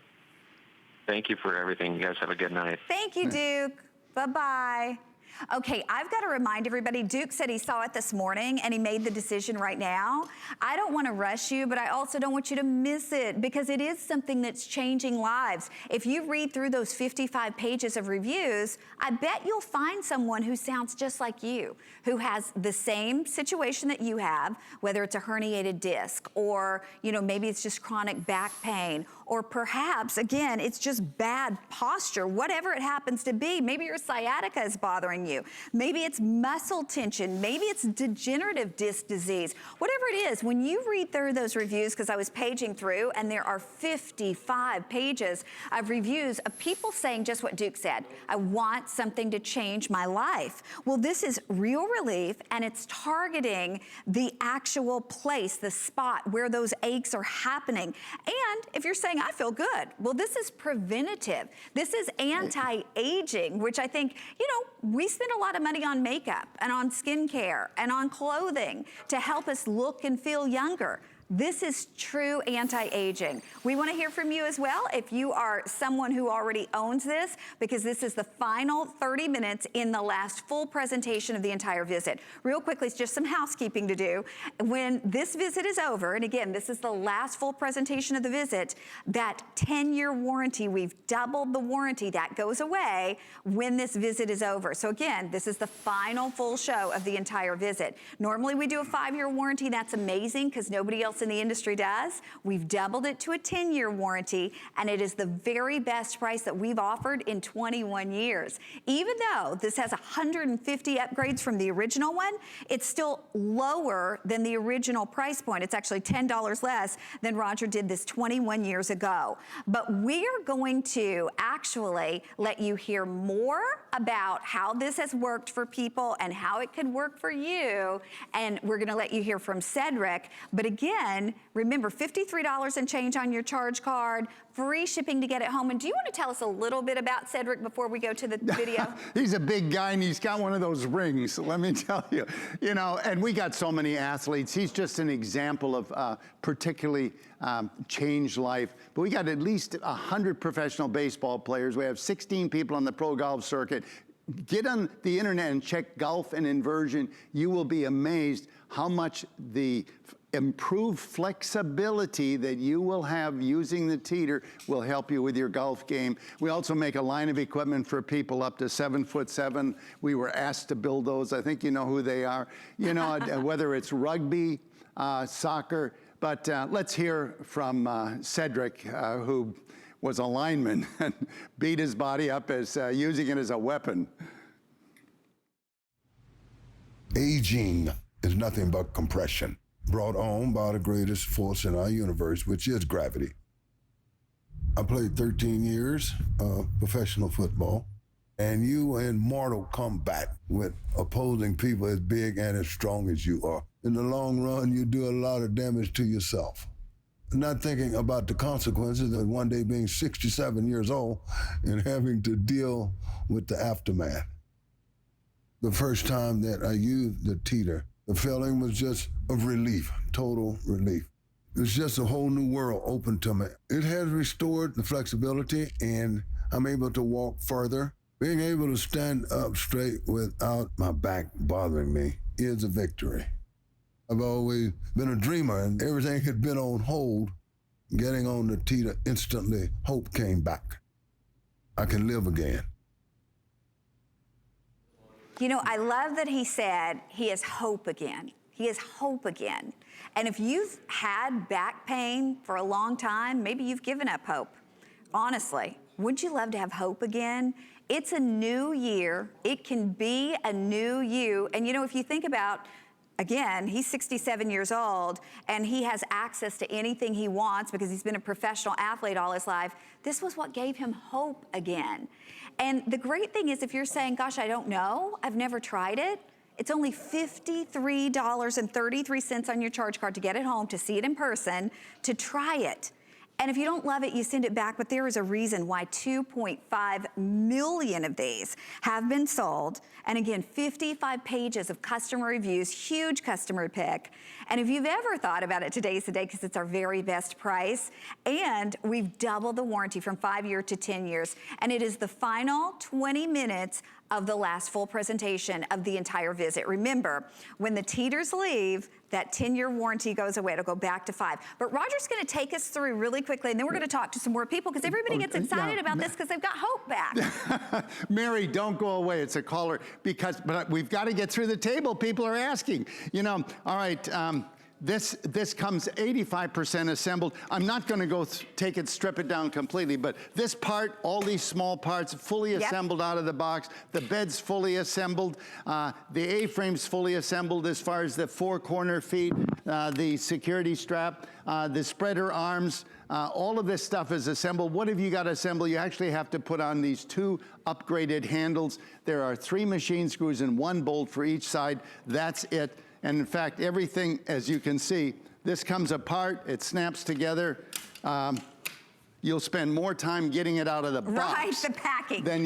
[SPEAKER 13] Thank you for everything. You guys have a good night.
[SPEAKER 1] Thank you, Duke. Bye-bye. Okay, I've got to remind everybody, Duke said he saw it this morning and he made the decision right now. I don't want to rush you, but I also don't want you to miss it because it is something that's changing lives. If you read through those 55 pages of reviews, I bet you'll find someone who sounds just like you, who has the same situation that you have, whether it's a herniated disc or, maybe it's just chronic back pain, or perhaps, again, it's just bad posture, whatever it happens to be. Maybe your sciatica is bothering you. Maybe it's muscle tension. Maybe it's degenerative disc disease. Whatever it is, when you read through those reviews, because I was paging through, and there are 55 pages of reviews of people saying just what Duke said. I want something to change my life. Well, this is real relief, and it's targeting the actual place, the spot where those aches are happening. And if you're saying, I feel good, well, this is preventative. This is anti-aging, which I think, we spend a lot of money on makeup and on skincare and on clothing to help us look and feel younger. This is true anti-aging. We want to hear from you as well if you are someone who already owns this, because this is the final 30 minutes in the last full presentation of the entire visit. Real quickly, it's just some housekeeping to do. When this visit is over, and again, this is the last full presentation of the visit, that 10-year warranty, we've doubled the warranty, that goes away when this visit is over. So again, this is the final full show of the entire visit. Normally we do a 5-year warranty. That's amazing because nobody else in the industry does. We've doubled it to a 10-year warranty, and it is the very best price that we've offered in 21 years. Even though this has 150 upgrades from the original one, it's still lower than the original price point. It's actually $10 less than Roger did this 21 years ago. But we are going to actually let you hear more about how this has worked for people and how it could work for you. And we're going to let you hear from Cedric. But again, remember, $53 and change on your charge card, free shipping to get it home. And do you want to tell us a little bit about Cedric before we go to the video?
[SPEAKER 4] He's a big guy, and he's got one of those rings, let me tell you. And we got so many athletes. He's just an example of particularly changed life. But we got at least 100 professional baseball players. We have 16 people on the pro golf circuit. Get on the internet and check golf and inversion. You will be amazed how much the improved flexibility that you will have using the Teeter will help you with your golf game. We also make a line of equipment for people up to 7'7". We were asked to build those. I think you know who they are. Whether it's rugby, soccer, but let's hear from Cedric, who was a lineman and beat his body up as using it as a weapon.
[SPEAKER 14] Aging is nothing but compression, brought on by the greatest force in our universe, which is gravity. I played 13 years of professional football. and you in mortal combat with opposing people as big and as strong as you are. In the long run, you do a lot of damage to yourself. Not thinking about the consequences of one day being 67 years old and having to deal with the aftermath. The first time that I used the Teeter, the feeling was just of relief, total relief. It's just a whole new world open to me. It has restored the flexibility, and I'm able to walk further. Being able to stand up straight without my back bothering me is a victory. I've always been a dreamer, and everything had been on hold. Getting on the Teeter, instantly, hope came back. I can live again.
[SPEAKER 1] You know, I love that he said he has hope again. He has hope again. And if you've had back pain for a long time, maybe you've given up hope. Honestly, would you love to have hope again? It's a new year. It can be a new you. And you know, if you think about, again, he's 67 years old and he has access to anything he wants because he's been a professional athlete all his life. This was what gave him hope again. And the great thing is, if you're saying, gosh, I don't know, I've never tried it, it's only $53.33 on your charge card to get it home, to see it in person, to try it. And if you don't love it, you send it back, but there is a reason why 2.5 million of these have been sold. And again, 55 pages of customer reviews, huge customer pick. And if you've ever thought about it, today's the day, because it's our very best price. And we've doubled the warranty from 5 years to 10 years. And it is the final 20 minutes of the last full presentation of the entire visit. Remember, when the Teeters leave, that 10-year warranty goes away. It'll go back to 5. But Roger's gonna take us through really quickly, and then we're gonna talk to some more people, because everybody gets excited about this because they've got hope back.
[SPEAKER 4] Mary, don't go away. It's a caller, but we've got to get through the table. People are asking. You know, all right, this comes 85% assembled. I'm not going to strip it down completely, but this part, all these small parts, fully assembled out of the box. The bed's fully assembled. The A-frame's fully assembled as far as the 4 corner feet, the security strap, the spreader arms. All of this stuff is assembled. What have you got to assemble? You actually have to put on these 2 upgraded handles. There are 3 machine screws and 1 bolt for each side. That's it. And in fact, everything, as you can see, this comes apart, it snaps together. You'll spend more time getting it out of the box
[SPEAKER 1] the packing.
[SPEAKER 4] than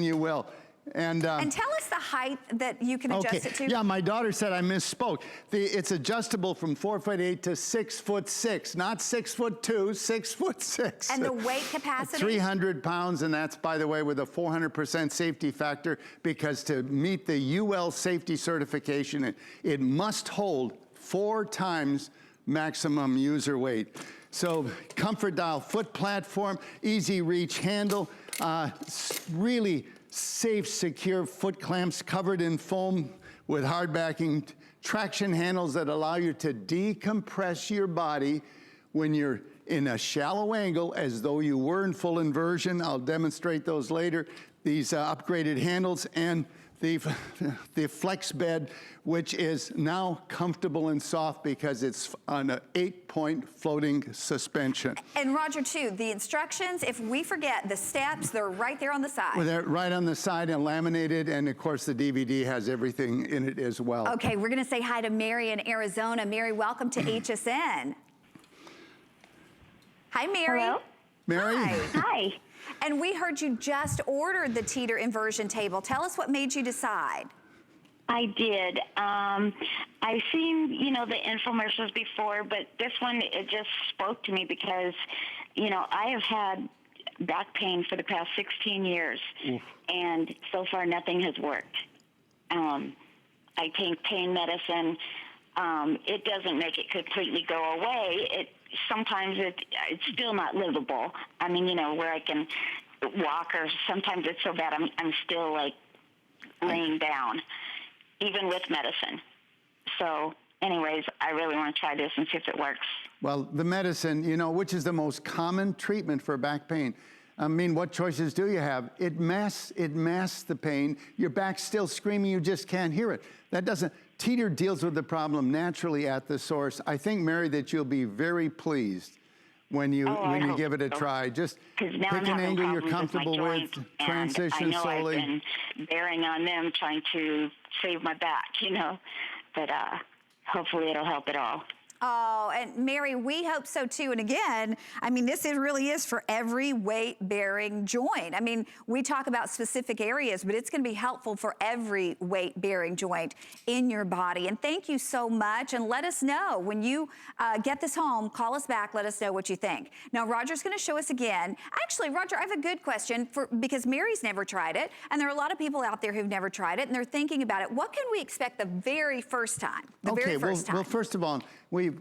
[SPEAKER 4] you will. And
[SPEAKER 1] tell us the height that you can adjust it to.
[SPEAKER 4] Yeah, my daughter said I misspoke. It's adjustable from 4'8" to 6'6", not 6'2", 6'6".
[SPEAKER 1] And the weight capacity?
[SPEAKER 4] 300 pounds, and that's, by the way, with a 400% safety factor, because to meet the UL safety certification, it must hold 4 times maximum user weight. So comfort dial foot platform, easy reach handle, really safe, secure foot clamps covered in foam with hard backing, traction handles that allow you to decompress your body when you're in a shallow angle as though you were in full inversion. I'll demonstrate those later. These upgraded handles and the flex bed, which is now comfortable and soft because it's on an 8-point floating suspension.
[SPEAKER 1] And Roger, too, the instructions, if we forget the steps, they're right there on the side.
[SPEAKER 4] Well, they're right on the side and laminated, and of course the DVD has everything in it as well.
[SPEAKER 1] Okay, we're gonna say hi to Mary in Arizona. Mary, welcome to HSN. Hi, Mary.
[SPEAKER 15] Hello?
[SPEAKER 4] Mary?
[SPEAKER 1] Hi.
[SPEAKER 15] Hi.
[SPEAKER 1] And we heard you just ordered the Teeter inversion table. Tell us what made you decide.
[SPEAKER 15] I did. I've seen, the infomercials before, but this one, it just spoke to me because, I have had back pain for the past 16 years, and so far nothing has worked. I take pain medicine. It doesn't make it completely go away. Sometimes it's still not livable. I mean, where I can walk, or sometimes it's so bad I'm still like laying down, even with medicine. So anyways, I really want to try this and see if it works.
[SPEAKER 4] Well, the medicine, which is the most common treatment for back pain. I mean, what choices do you have? It masks the pain. Your back's still screaming, you just can't hear it. Teeter deals with the problem naturally at the source. I think, Mary, that you'll be very pleased when you
[SPEAKER 15] hope
[SPEAKER 4] give it a
[SPEAKER 15] so.
[SPEAKER 4] try. Just
[SPEAKER 15] 'Cause now
[SPEAKER 4] pick
[SPEAKER 15] I'm
[SPEAKER 4] an
[SPEAKER 15] having
[SPEAKER 4] angle you're
[SPEAKER 15] problems with my
[SPEAKER 4] comfortable with,
[SPEAKER 15] joints, and
[SPEAKER 4] transition
[SPEAKER 15] I know
[SPEAKER 4] slowly.
[SPEAKER 15] I've been bearing on them, trying to save my back, you know. But hopefully it'll help it all.
[SPEAKER 1] Oh, and Mary, we hope so too. And again, I mean, this really is for every weight-bearing joint. I mean, we talk about specific areas, but it's going to be helpful for every weight-bearing joint in your body. And thank you so much. And let us know when you get this home. Call us back. Let us know what you think. Now, Roger's going to show us again. Actually, Roger, I have a good question because Mary's never tried it, and there are a lot of people out there who've never tried it, and they're thinking about it. What can we expect the very first time?
[SPEAKER 4] Well, first of all, we've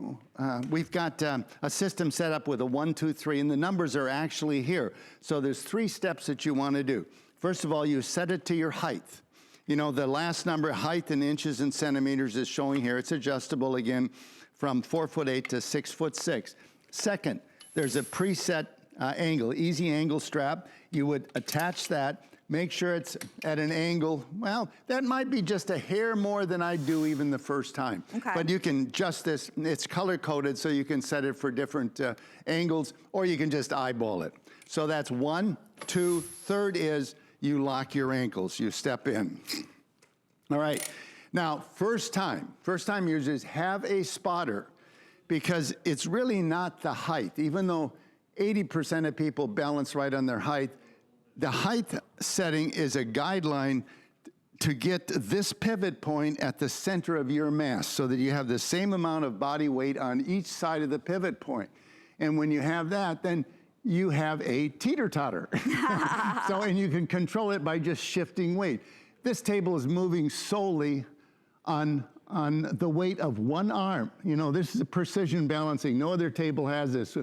[SPEAKER 4] got a system set up with a 1, 2, 3, and the numbers are actually here. So there's 3 steps that you want to do. First of all, you set it to your height. You know, the last number, height in inches and centimeters, is showing here. It's adjustable again from 4'8" to 6'6". Second, there's a preset angle, easy angle strap. You would attach that. Make sure it's at an angle, well, that might be just a hair more than I do even the first time.
[SPEAKER 1] Okay.
[SPEAKER 4] But you can adjust this, it's color-coded, so you can set it for different angles, or you can just eyeball it. So that's 1, 2, third is you lock your ankles, you step in. All right, now, first time users have a spotter, because it's really not the height. Even though 80% of people balance right on their height, the height setting is a guideline to get this pivot point at the center of your mass so that you have the same amount of body weight on each side of the pivot point. And when you have that, then you have a teeter-totter. And you can control it by just shifting weight. This table is moving solely on the weight of one arm. You know, this is a precision balancing. No other table has this.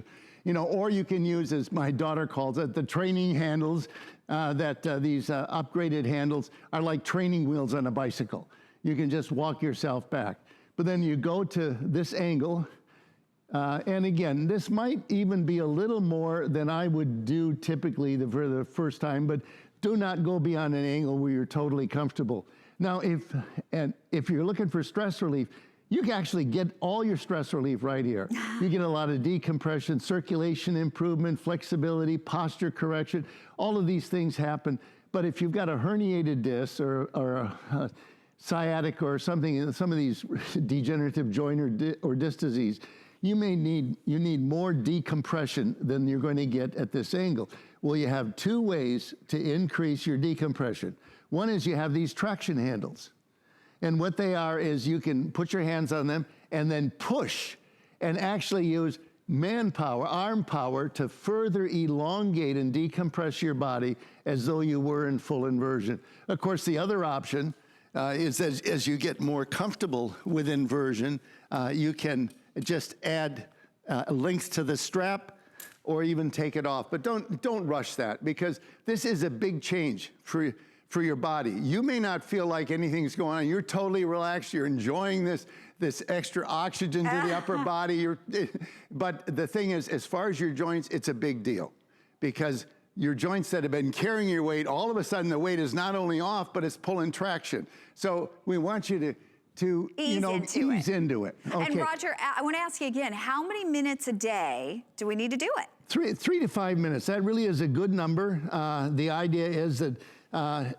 [SPEAKER 4] You know, or you can use, as my daughter calls it, the training handles, these upgraded handles are like training wheels on a bicycle. You can just walk yourself back. But then you go to this angle, and again, this might even be a little more than I would do typically for the first time, but do not go beyond an angle where you're totally comfortable. Now, if you're looking for stress relief, you can actually get all your stress relief right here. You get a lot of decompression, circulation improvement, flexibility, posture correction. All of these things happen. But if you've got a herniated disc or a sciatic or something, some of these degenerative joint or disc disease, you need more decompression than you're going to get at this angle. Well, you have 2 ways to increase your decompression. One is you have these traction handles. And what they are is you can put your hands on them and then push and actually use manpower, arm power, to further elongate and decompress your body as though you were in full inversion. Of course, the other option is as you get more comfortable with inversion, you can just add links to the strap or even take it off. But don't rush that, because this is a big change for your body. You may not feel like anything's going on. You're totally relaxed. You're enjoying this extra oxygen to the upper body. But the thing is, as far as your joints, it's a big deal, because your joints that have been carrying your weight, all of a sudden the weight is not only off, but it's pulling traction. So we want you to ease into it. Okay.
[SPEAKER 1] And Roger, I want to ask you again, how many minutes a day do we need to do it?
[SPEAKER 4] 3 to 5 minutes. That really is a good number. The idea is that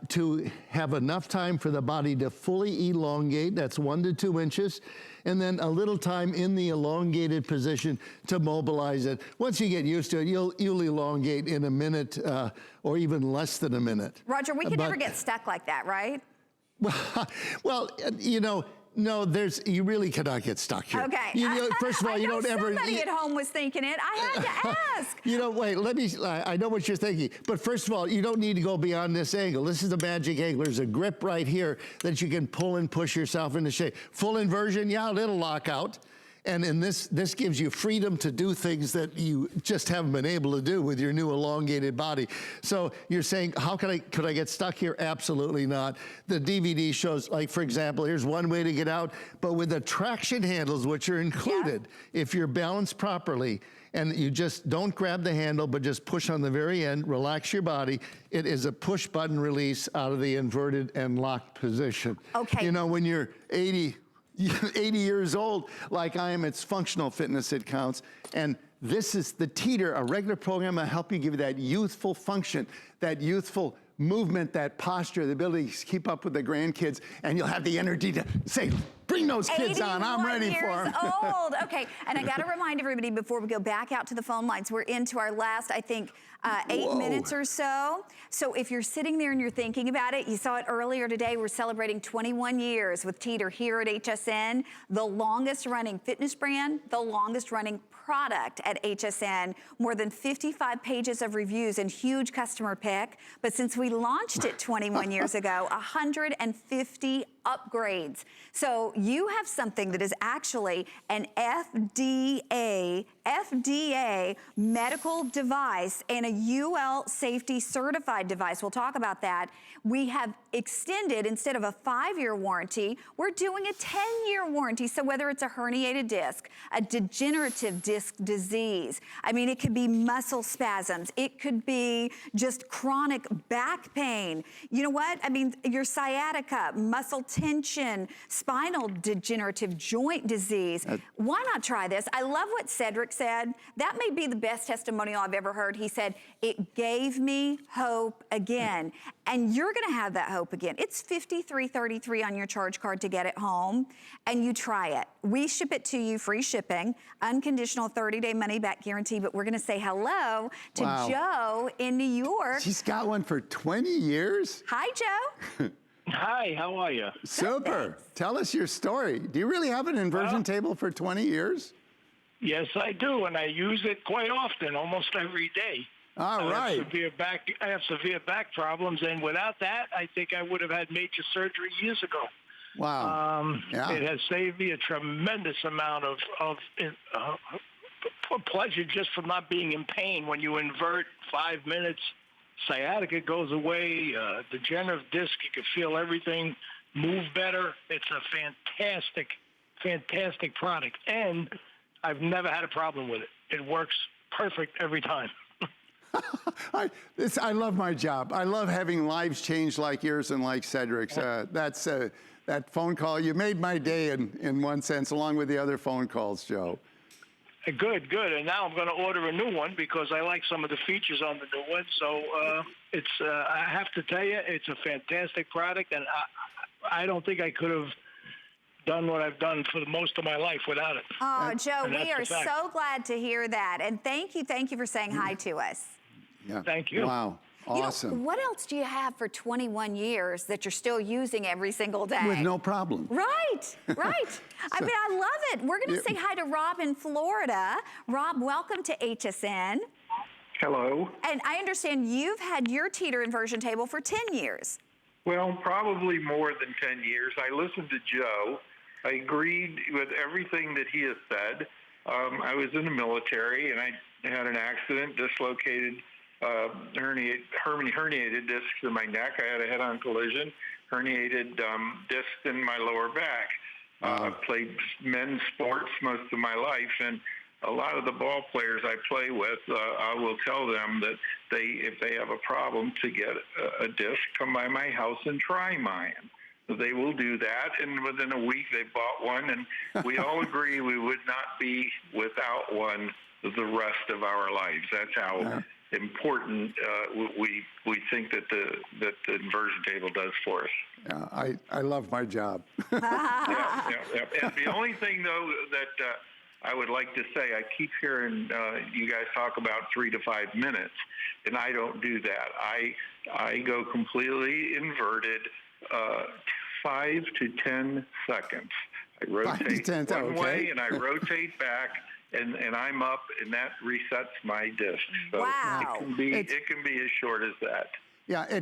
[SPEAKER 4] to have enough time for the body to fully elongate, that's 1 to 2 inches, and then a little time in the elongated position to mobilize it. Once you get used to it, you'll elongate in a minute or even less than a minute.
[SPEAKER 1] Roger, we could never get stuck like that, right?
[SPEAKER 4] Well, no, you really cannot get stuck here.
[SPEAKER 1] Okay.
[SPEAKER 4] First of all, you don't ever.
[SPEAKER 1] Somebody at home was thinking it. I had to ask.
[SPEAKER 4] Wait, I know what you're thinking. But first of all, you don't need to go beyond this angle. This is the magic angle. There's a grip right here that you can pull and push yourself into shape. Full inversion, yeah, it'll lock out. And in this gives you freedom to do things that you just haven't been able to do with your new elongated body. So you're saying, could I get stuck here? Absolutely not. The DVD shows, like, for example, here's one way to get out, but with the traction handles, which are included, if you're balanced properly, and you just don't grab the handle, but just push on the very end, relax your body. It is a push button release out of the inverted and locked position.
[SPEAKER 1] Okay.
[SPEAKER 4] You know, when you're 80 years old, like I am, it's functional fitness that counts. And this is the Teeter, a regular program that help you give you that youthful function, that youthful movement, that posture, the ability to keep up with the grandkids, and you'll have the energy to say, bring those kids on, I'm ready for them.
[SPEAKER 1] 81 years old. Okay, and I gotta remind everybody before we go back out to the phone lines, we're into our last, I think, 8 minutes or so. So if you're sitting there and you're thinking about it, you saw it earlier today, we're celebrating 21 years with Teeter here at HSN, the longest running fitness brand, the longest running product at HSN, more than 55 pages of reviews and huge customer pick. But since we launched it 21 years ago, 150 upgrades. So you have something that is actually an FDA medical device and a UL safety certified device. We'll talk about that. We have extended, instead of a 5-year warranty, we're doing a 10-year warranty. So whether it's a herniated disc, a degenerative disc disease, I mean, it could be muscle spasms, it could be just chronic back pain. You know what? I mean, your sciatica, muscle tension, spinal degenerative joint disease. Why not try this? I love what Cedric said. That may be the best testimonial I've ever heard. He said, it gave me hope again. And you're gonna have that hope again. It's $53.33 on your charge card to get it home, and you try it. We ship it to you, free shipping, unconditional 30-day money-back guarantee, but we're gonna say hello to Joe in New York.
[SPEAKER 4] She's got one for 20 years?
[SPEAKER 1] Hi, Joe.
[SPEAKER 16] Hi, how are you?
[SPEAKER 4] Super. Tell us your story. Do you really have an inversion table for 20 years?
[SPEAKER 16] Yes, I do, and I use it quite often, almost every day.
[SPEAKER 4] All right.
[SPEAKER 16] I have severe back problems, and without that, I think I would have had major surgery years ago.
[SPEAKER 4] Wow.
[SPEAKER 16] It has saved me a tremendous amount of pleasure just from not being in pain. When you invert 5 minutes, sciatica goes away, degenerative disc, you can feel everything move better. It's a fantastic product, and I've never had a problem with it. It works perfect every time.
[SPEAKER 4] I love my job. I love having lives change like yours and like Cedric's. That phone call, you made my day in one sense, along with the other phone calls, Joe.
[SPEAKER 16] Good. And now I'm going to order a new one because I like some of the features on the new one. So I have to tell you, it's a fantastic product, and I don't think I could have done what I've done for most of my life without it.
[SPEAKER 1] Oh, Joe, we are so glad to hear that. And thank you for saying hi to us.
[SPEAKER 4] Yeah.
[SPEAKER 16] Thank you.
[SPEAKER 4] Wow. Awesome.
[SPEAKER 1] You know, what else do you have for 21 years that you're still using every single day?
[SPEAKER 4] With no problem.
[SPEAKER 1] Right. I mean, I love it. We're going to say hi to Rob in Florida. Rob, welcome to HSN.
[SPEAKER 17] Hello.
[SPEAKER 1] And I understand you've had your Teeter inversion table for 10 years.
[SPEAKER 17] Well, probably more than 10 years. I listened to Joe. I agreed with everything that he has said. I was in the military, and I had an accident, dislocated herniated discs in my neck. I had a head-on collision, herniated discs in my lower back. I've played men's sports most of my life, and a lot of the ball players I play with, I will tell them that if they have a problem to get a disc, come by my house and try mine. They will do that, and within a week they bought one, and we all agree we would not be without one the rest of our lives. That's how important we think that the inversion table does for us.
[SPEAKER 4] Yeah, I love my job.
[SPEAKER 17] Yeah. And the only thing, though, that I would like to say, I keep hearing you guys talk about 3 to 5 minutes, and I don't do that. I go completely inverted 5 to 10 seconds. I rotate one way and I rotate back, and I'm up, and that resets my disc. So
[SPEAKER 1] wow.
[SPEAKER 17] It can be as short as that.
[SPEAKER 4] Yeah,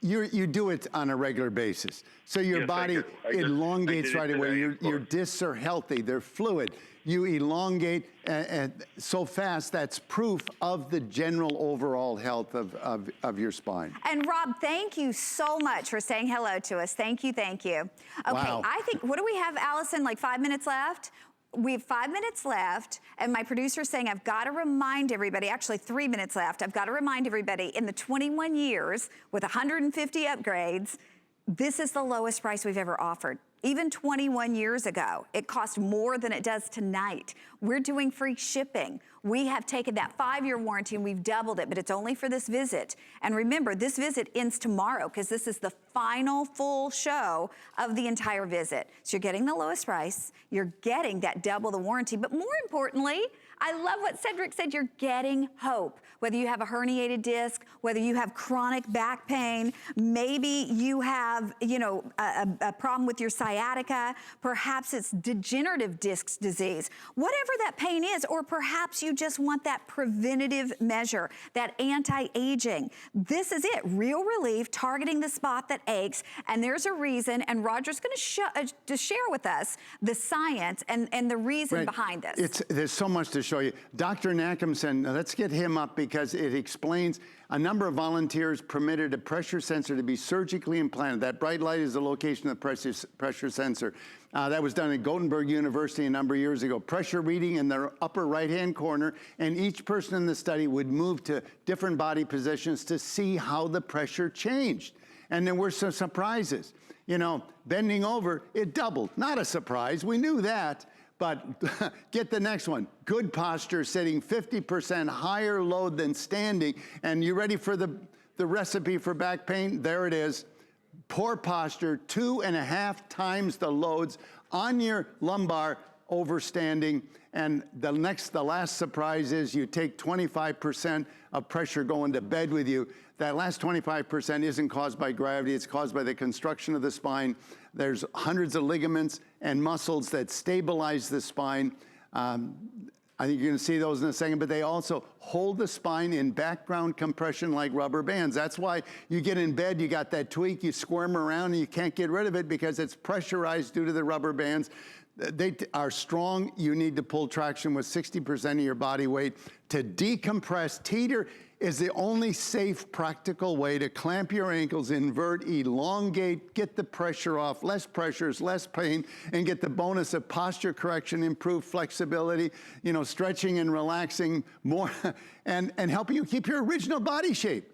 [SPEAKER 4] you do it on a regular basis. So your body elongates right away. Your discs are healthy, they're fluid. You elongate and so fast, that's proof of the general overall health of your spine.
[SPEAKER 1] And Rob, thank you so much for saying hello to us. Thank you. Okay,
[SPEAKER 4] wow.
[SPEAKER 1] I think, what do we have, Allison, like 5 minutes left? We have 5 minutes left, and my producer's saying I've got to remind everybody, actually 3 minutes left, I've got to remind everybody, in the 21 years with 150 upgrades, this is the lowest price we've ever offered. Even 21 years ago, it cost more than it does tonight. We're doing free shipping. We have taken that 5-year warranty and we've doubled it, but it's only for this visit. And remember, this visit ends tomorrow because this is the final full show of the entire visit. So you're getting the lowest price, you're getting that double the warranty, but more importantly, I love what Cedric said, you're getting hope. Whether you have a herniated disc, whether you have chronic back pain, maybe you have, a problem with your sciatica, perhaps it's degenerative disc disease, whatever that pain is, or perhaps you just want that preventative measure, that anti-aging. This is it, real relief, targeting the spot that aches, and there's a reason, and Roger's gonna to share with us the science and the reason behind this.
[SPEAKER 4] There's so much to show you. Dr. Nackhamson, let's get him up because it explains a number of volunteers permitted a pressure sensor to be surgically implanted. That bright light is the location of the pressure sensor. That was done at Gothenburg University a number of years ago. Pressure reading in the upper right-hand corner, and each person in the study would move to different body positions to see how the pressure changed. And there were some surprises. Bending over, it doubled. Not a surprise, we knew that. But get the next one. Good posture, sitting 50% higher load than standing. And you ready for the recipe for back pain? There it is. Poor posture, 2.5 times the loads on your lumbar over standing. And the last surprise is you take 25% of pressure going to bed with you. That last 25% isn't caused by gravity, it's caused by the construction of the spine. There's hundreds of ligaments and muscles that stabilize the spine. I think you're gonna see those in a second, but they also hold the spine in background compression like rubber bands. That's why you get in bed, you got that tweak, you squirm around and you can't get rid of it because it's pressurized due to the rubber bands. They are strong. You need to pull traction with 60% of your body weight. To decompress, Teeter is the only safe, practical way to clamp your ankles, invert, elongate, get the pressure off, less pressures, less pain, and get the bonus of posture correction, improved flexibility, stretching and relaxing more, and helping you keep your original body shape.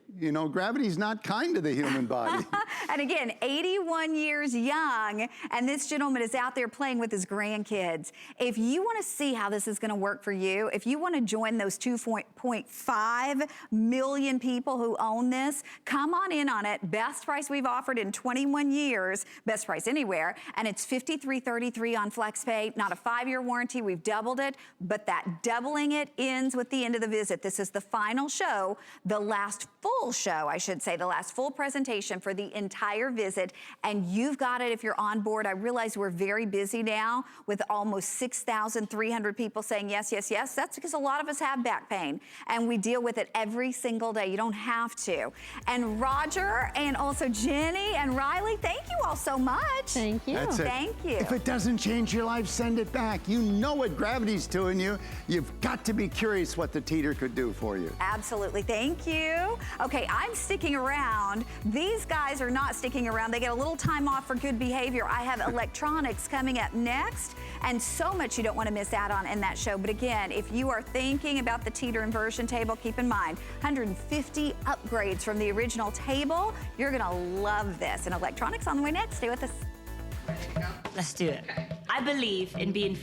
[SPEAKER 4] Gravity's not kind to the human body.
[SPEAKER 1] And again, 81 years young, and this gentleman is out there playing with his grandkids. If you want to see how this is going to work for you, if you want to join those 2.5 million people who own this, come on in on it. Best price we've offered in 21 years, best price anywhere, and it's $53.33 on FlexPay. Not a 5-year warranty, we've doubled it, but that doubling it ends with the end of the visit. This is the final show, the last full show, I should say, the last full presentation for the entire visit, and you've got it if you're on board. I realize we're very busy now with almost 6,300 people saying yes, yes, yes. That's because a lot of us have back pain, and we deal with it every single day. You don't have to. And Roger, and also Jenny and Riley, thank you all so much.
[SPEAKER 7] Thank you.
[SPEAKER 4] That's it.
[SPEAKER 1] Thank you.
[SPEAKER 4] If it doesn't change your life, send it back. You know what gravity's doing you. You've got to be curious what the Teeter could do for you.
[SPEAKER 1] Absolutely, thank you. Okay, I'm sticking around. These guys are not sticking around. They get a little time off for good behavior. I have electronics coming up next, and so much you don't want to miss out on in that show. But again, if you are thinking about the Teeter Inversion table, keep in mind, 150 upgrades from the original table. You're gonna love this. And electronics on the way next. Stay with us.
[SPEAKER 18] Let's do it. I believe in being